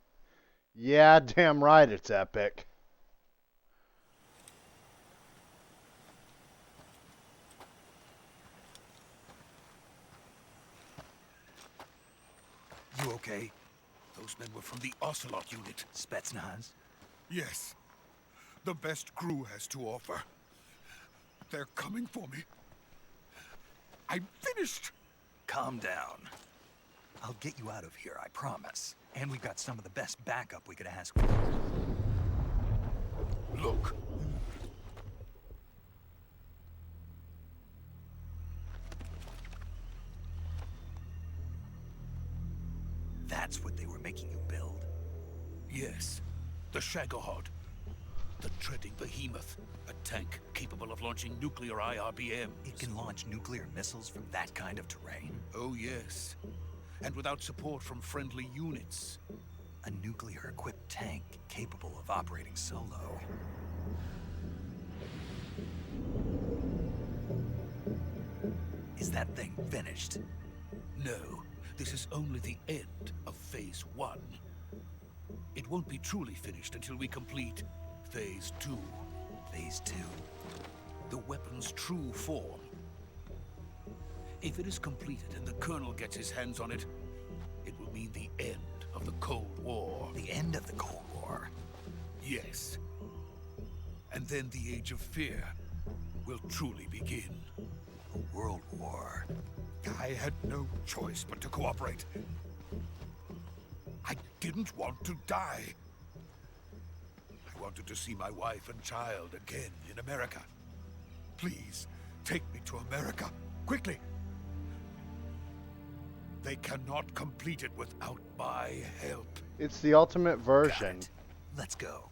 Yeah, damn right it's epic. You okay? Those men were from the Ocelot unit. Spetsnaz? Yes. The best GRU has to offer. They're coming for me. I'm finished. Calm down. I'll get you out of here, I promise. And we've got some of the best backup we could ask for. Look. That's what they were making you build? Yes. The Shagohod. The treading behemoth. A tank capable of launching nuclear IRBMs. It can launch nuclear missiles from that kind of terrain? Oh, yes. And without support from friendly units. A nuclear-equipped tank capable of operating solo. Is that thing finished? No. This is only the end of Phase 1. It won't be truly finished until we complete Phase 2. Phase 2? The weapon's true form. If it is completed and the Colonel gets his hands on it, it will mean the end of the Cold War. The end of the Cold War? Yes. And then the Age of Fear will truly begin. A world war. I had no choice but to cooperate. I didn't want to die. I wanted to see my wife and child again in America. Please, take me to America, quickly. They cannot complete it without my help. It's the ultimate version. Let's go.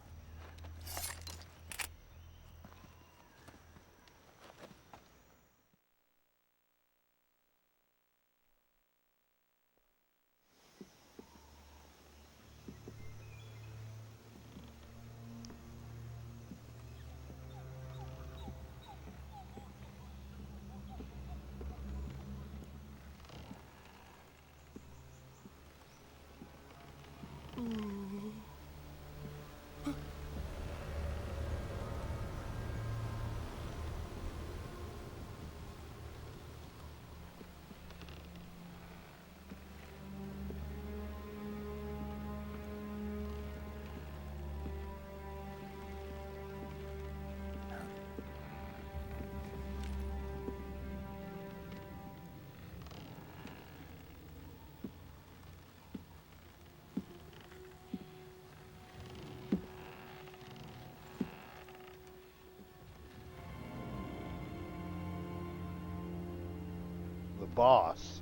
The boss.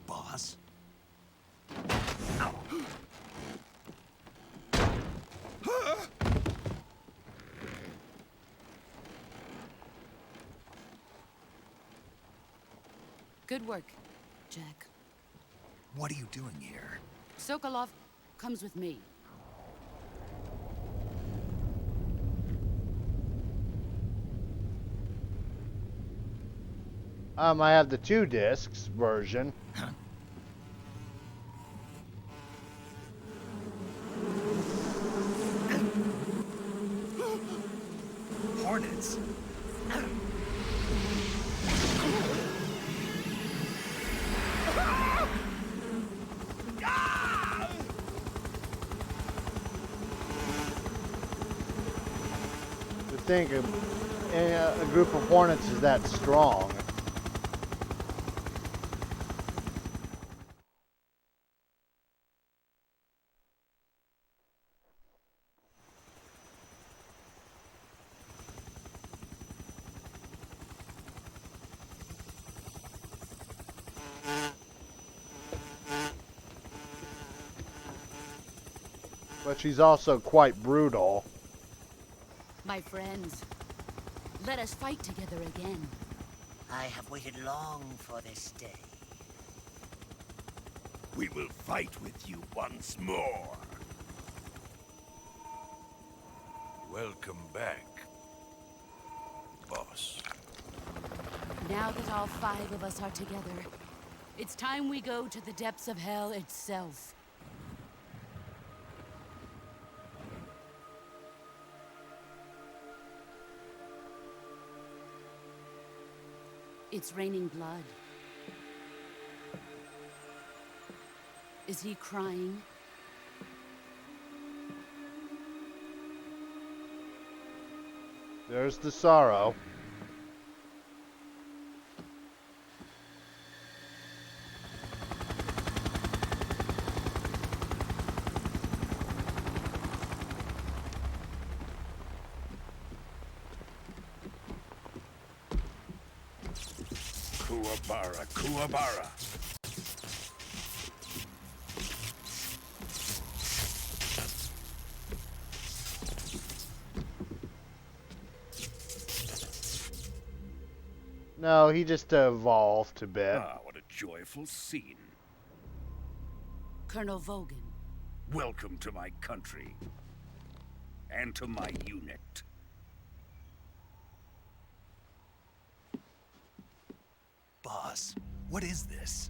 Boss? Good work, Jack. What are you doing here? Sokolov comes with me. I have the 2 discs version. Hornets? To think a group of hornets is that strong. But she's also quite brutal. My friends, let us fight together again. I have waited long for this day. We will fight with you once more. Welcome back, boss. Now that all 5 of us are together, it's time we go to the depths of hell itself. It's raining blood. Is he crying? There's the sorrow. Kuwabara, Kuwabara. No, he just evolved a bit. Ah, what a joyful scene. Colonel Vogan. Welcome to my country. And to my unit. Boss, what is this?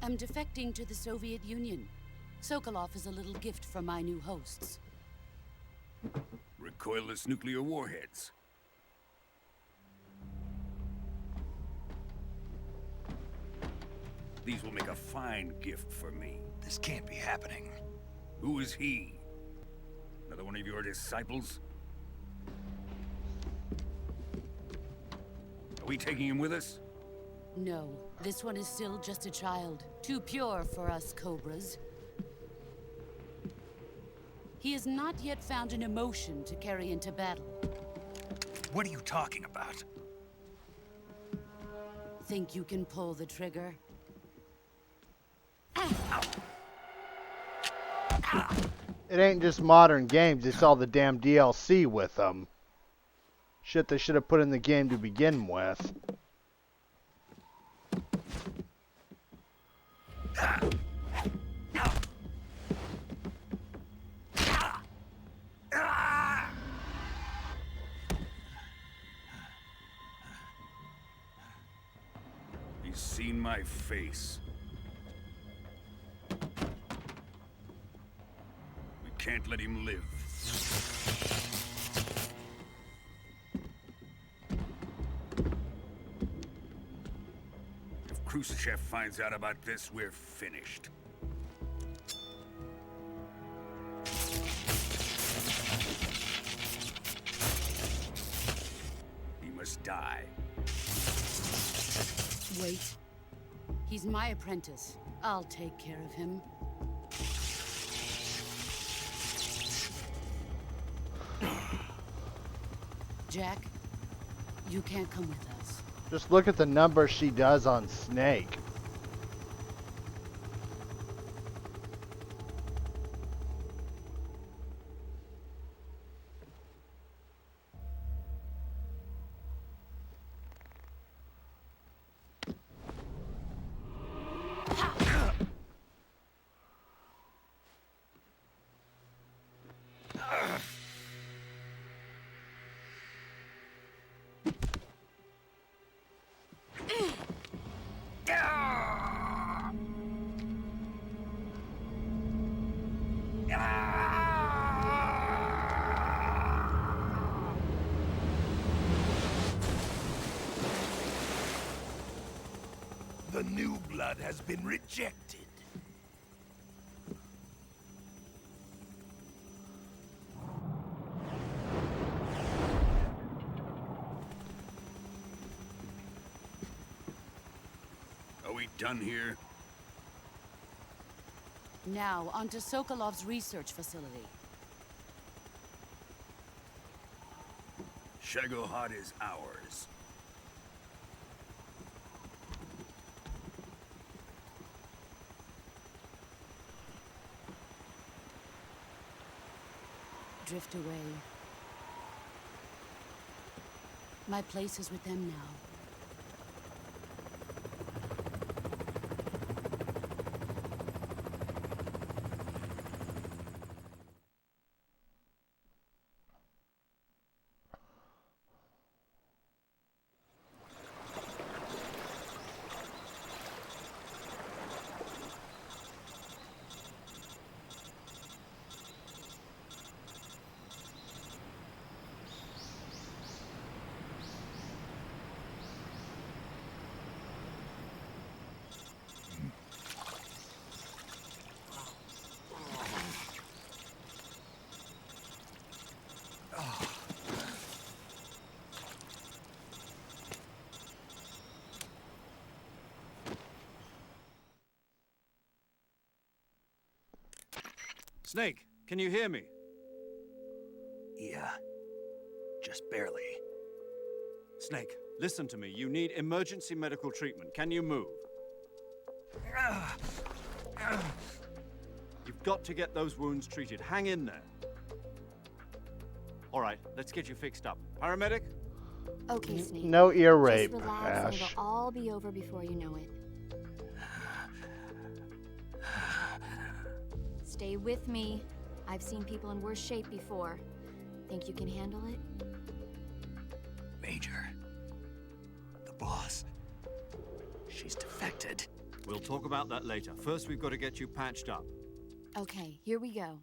I'm defecting to the Soviet Union. Sokolov is a little gift from my new hosts. Recoilless nuclear warheads. These will make a fine gift for me. This can't be happening. Who is he? Another one of your disciples? Are we taking him with us? No, this one is still just a child. Too pure for us Cobras. He has not yet found an emotion to carry into battle. What are you talking about? Think you can pull the trigger? It ain't just modern games, it's all the damn DLC with them. Shit they should have put in the game to begin with. He's seen my face. can't let him live. If Khrushchev finds out about this, we're finished. He must die. Wait. He's my apprentice. I'll take care of him. Jack, you can't come with us. Just look at the numbers she does on Snake. The new blood has been rejected. Are we done here? Now, onto Sokolov's research facility. Shagohod is ours. Drift away. My place is with them now. Snake, can you hear me? Yeah. Just barely. Snake, listen to me. You need emergency medical treatment. Can you move? You've got to get those wounds treated. Hang in there. All right, let's get you fixed up. Paramedic? Okay, Snake. No ear Just rape, relax and Ash. it'll all be over before you know it. Stay with me. I've seen people in worse shape before. Think you can handle it? Major. The boss. She's defected. We'll talk about that later. First, we've got to get you patched up. Okay, here we go.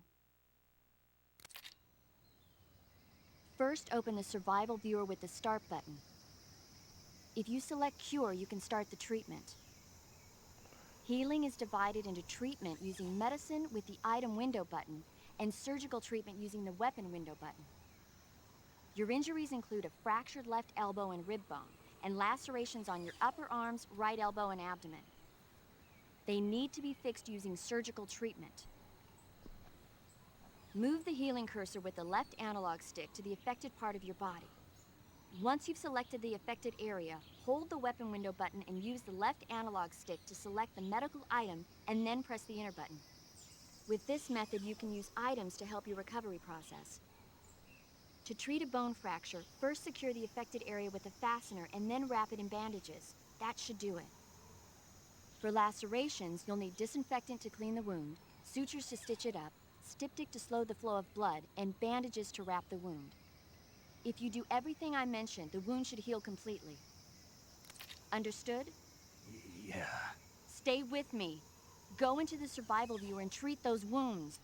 First, open the survival viewer with the start button. If you select cure, you can start the treatment. Healing is divided into treatment using medicine with the item window button and surgical treatment using the weapon window button. Your injuries include a fractured left elbow and rib bone and lacerations on your upper arms, right elbow, and abdomen. They need to be fixed using surgical treatment. Move the healing cursor with the left analog stick to the affected part of your body. Once you've selected the affected area, hold the weapon window button and use the left analog stick to select the medical item and then press the enter button. With this method, you can use items to help your recovery process. To treat a bone fracture, first secure the affected area with a fastener and then wrap it in bandages. That should do it. For lacerations, you'll need disinfectant to clean the wound, sutures to stitch it up, styptic to slow the flow of blood, and bandages to wrap the wound. If you do everything I mentioned, the wound should heal completely. Understood? Yeah. Stay with me. Go into the survival viewer and treat those wounds.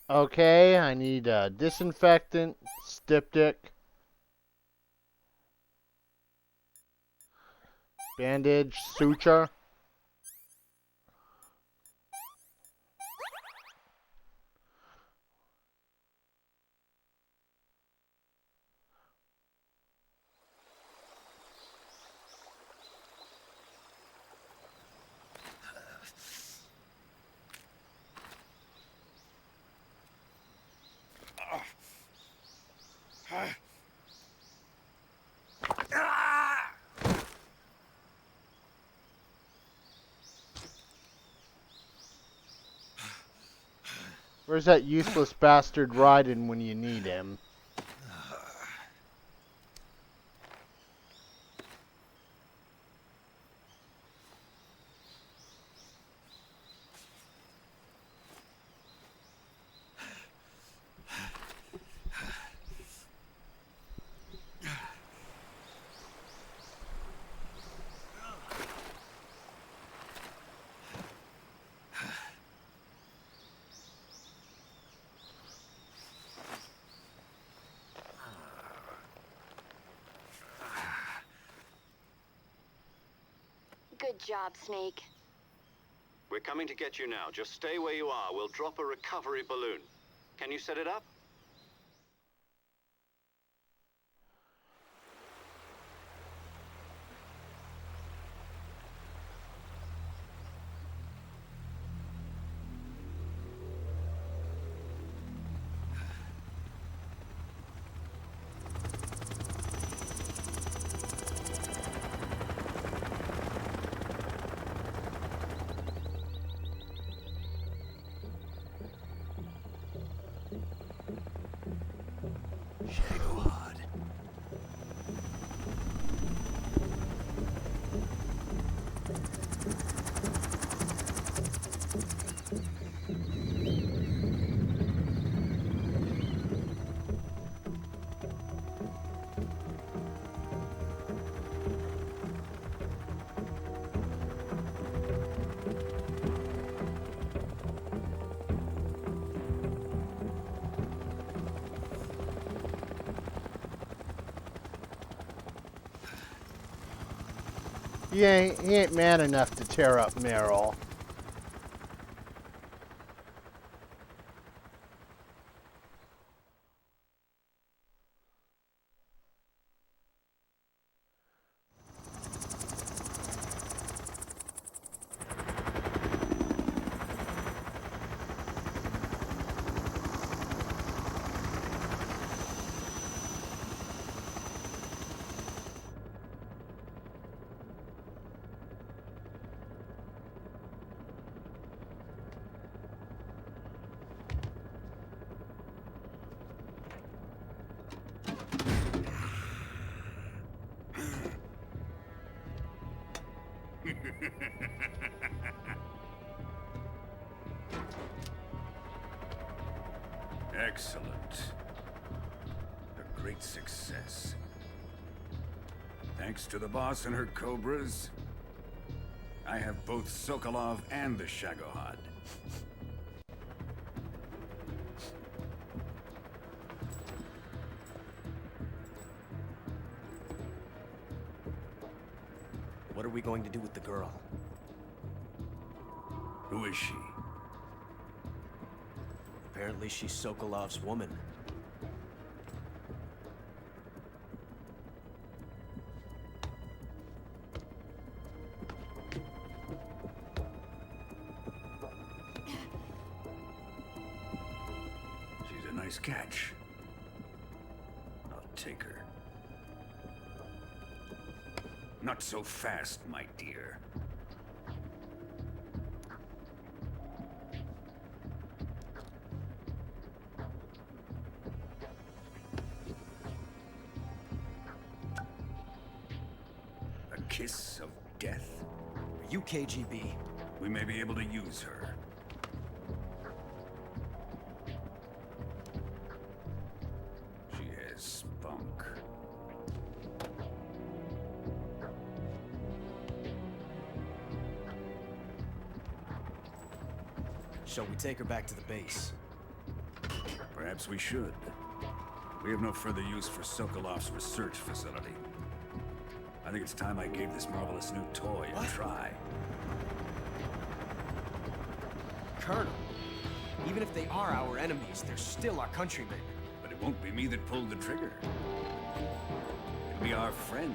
Okay, I need disinfectant, styptic, bandage, suture. Where's that useless bastard riding when you need him? Good job, Snake. We're coming to get you now. Just stay where you are. We'll drop a recovery balloon. Can you set it up? He ain't man enough to tear up Meryl. Excellent. A great success. Thanks to the boss and her cobras, I have both Sokolov and the Shagohod. What are we going to do with the girl? Who is she? Apparently she's Sokolov's woman. She's a nice catch. I'll take her. Not so fast, my dear. A kiss of death? Are you KGB? We may be able to use her. She has spunk. Shall we take her back to the base? Perhaps we should. We have no further use for Sokolov's research facility. I think it's time I gave this marvelous new toy a try. Colonel, even if they are our enemies, they're still our countrymen. But it won't be me that pulled the trigger. It'll be our friend,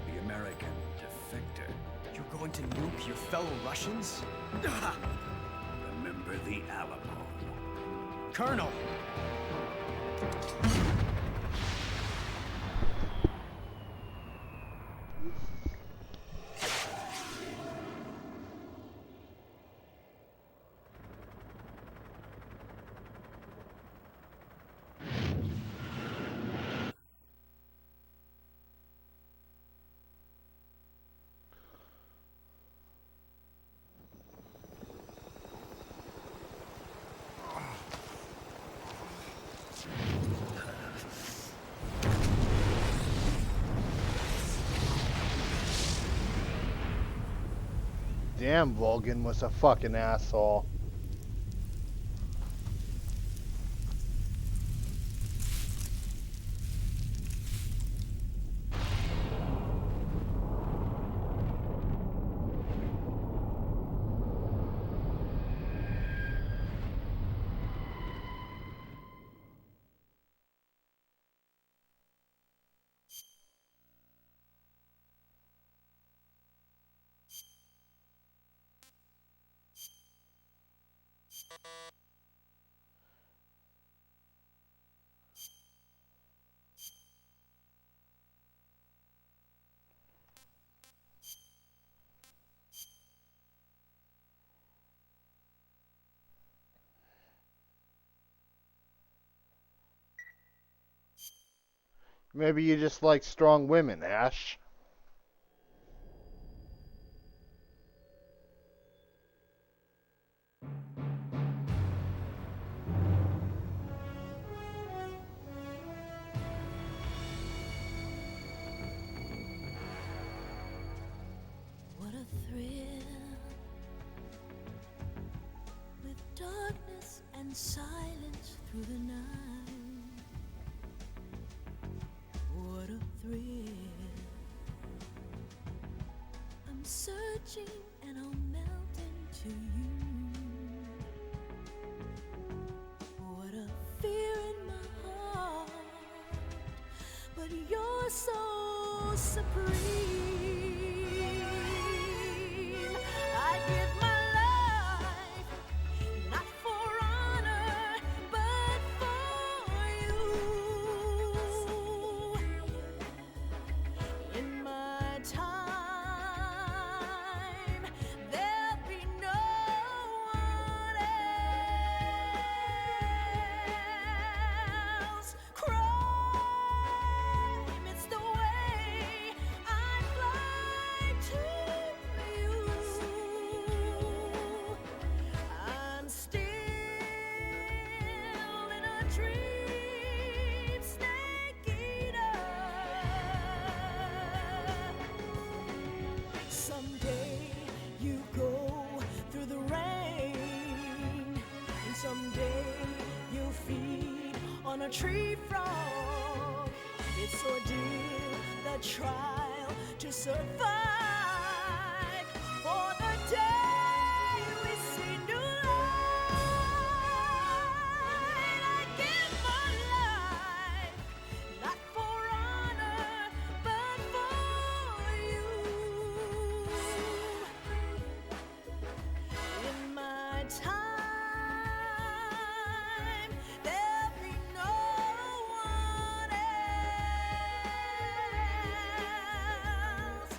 the American defector. You're going to nuke your fellow Russians? Remember the Alamo. Colonel! Damn, Volgin was a fucking asshole. Maybe you just like strong women, Ash. What a thrill, with darkness and silence through the night. What a thrill. I'm searching and I'll melt into you. What a fear in my heart, but you're so supreme. I give my life, not for honor, but for you. In my time, there'll be no one else. Crime, it's the way I fly to you. I'm still in a dream, snake eater. Someday you go through the rain, and someday you'll feed on a tree frog. It's ordeal, the trial to survive. For the day we see new light, I give my life, not for honor, but for you. In my time, there'll be no one else.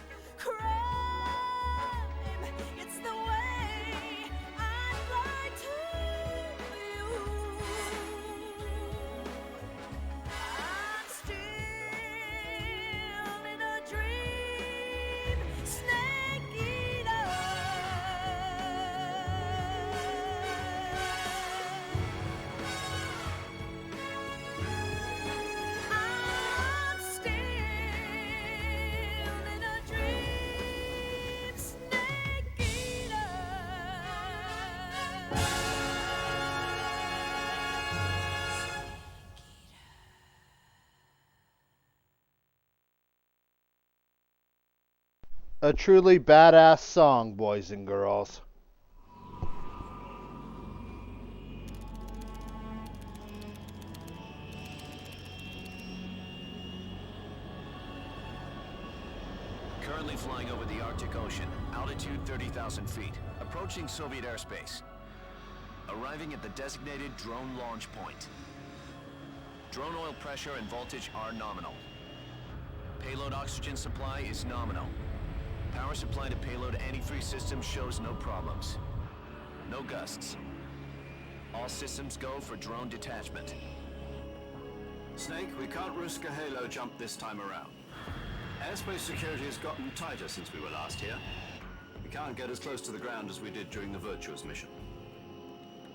A truly badass song, boys and girls. Currently flying over the Arctic Ocean, altitude 30,000 feet, approaching Soviet airspace. Arriving at the designated drone launch point. Drone oil pressure and voltage are nominal. Payload oxygen supply is nominal. Power supply to payload antifreeze system shows no problems. No gusts. All systems go for drone detachment. Snake, we can't risk a halo jump this time around. Airspace security has gotten tighter since we were last here. We can't get as close to the ground as we did during the Virtuous mission.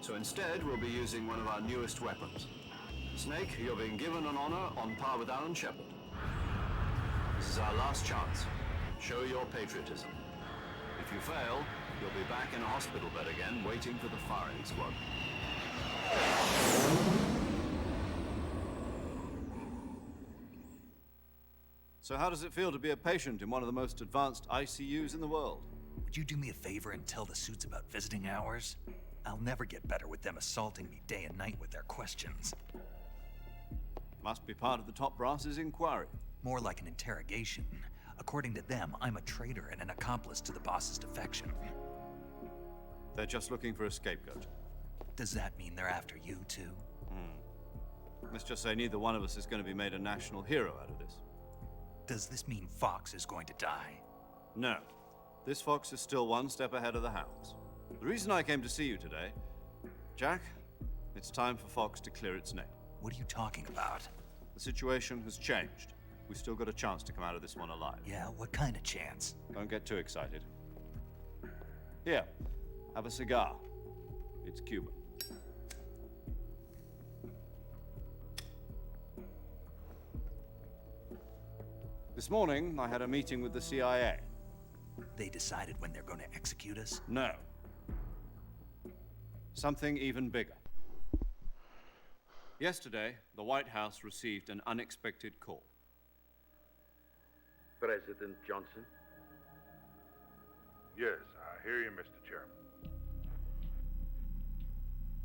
So instead, we'll be using one of our newest weapons. Snake, you're being given an honor on par with Alan Shepard. This is our last chance. Show your patriotism. If you fail, you'll be back in a hospital bed again, waiting for the firing squad. So how does it feel to be a patient in one of the most advanced ICUs in the world? Would you do me a favor and tell the suits about visiting hours? I'll never get better with them assaulting me day and night with their questions. Must be part of the top brass's inquiry. More like an interrogation. According to them, I'm a traitor and an accomplice to the boss's defection. They're just looking for a scapegoat. Does that mean they're after you, too? Let's just say neither one of us is going to be made a national hero out of this. Does this mean Fox is going to die? No. This fox is still one step ahead of the hounds. The reason I came to see you today, Jack, it's time for Fox to clear its name. What are you talking about? The situation has changed. We've still got a chance to come out of this one alive. Yeah, what kind of chance? Don't get too excited. Here, have a cigar. It's Cuban. This morning, I had a meeting with the CIA. They decided when they're going to execute us? No. Something even bigger. Yesterday, the White House received an unexpected call. President Johnson? Yes, I hear you, Mr. Chairman.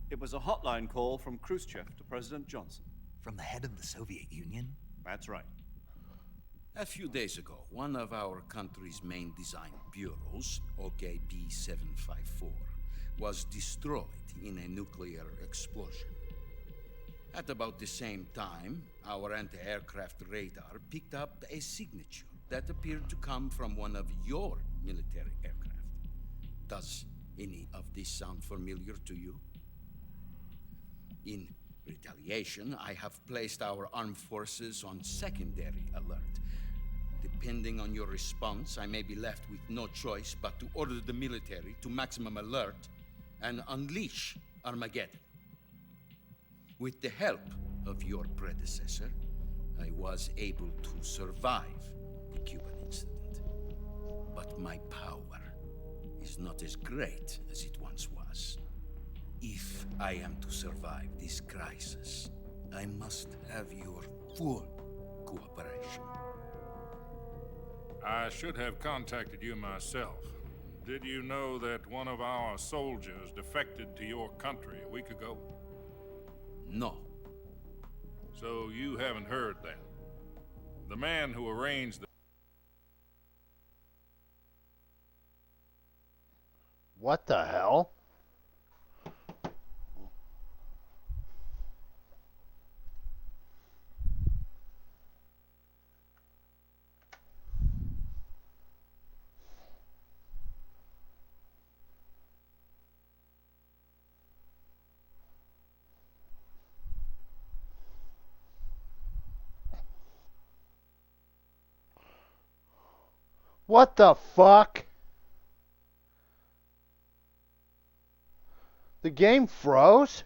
It was a hotline call from Khrushchev to President Johnson. From the head of the Soviet Union? That's right. A few days ago, one of our country's main design bureaus, OKB 754, was destroyed in a nuclear explosion. At about the same time, our anti-aircraft radar picked up a signature that appeared to come from one of your military aircraft. Does any of this sound familiar to you? In retaliation, I have placed our armed forces on secondary alert. Depending on your response, I may be left with no choice but to order the military to maximum alert and unleash Armageddon. With the help of your predecessor, I was able to survive the Cuban incident. But my power is not as great as it once was. If I am to survive this crisis, I must have your full cooperation. I should have contacted you myself. Did you know that one of our soldiers defected to your country a week ago? No. So you haven't heard that. The man who arranged the... What the hell? What the fuck? The game froze?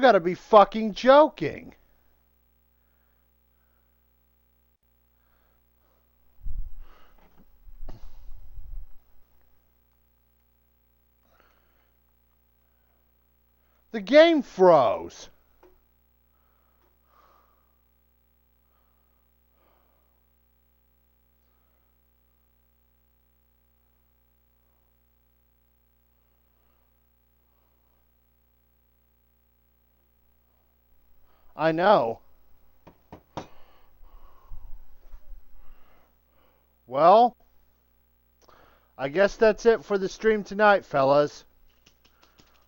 gotta be fucking joking. The game froze. I know. Well, I guess that's it for the stream tonight, fellas.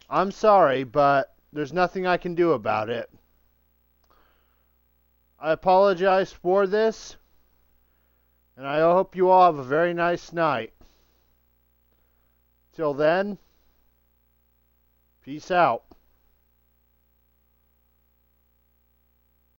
I'm sorry, but there's nothing I can do about it. I apologize for this, and I hope you all have a very nice night. Till then, peace out.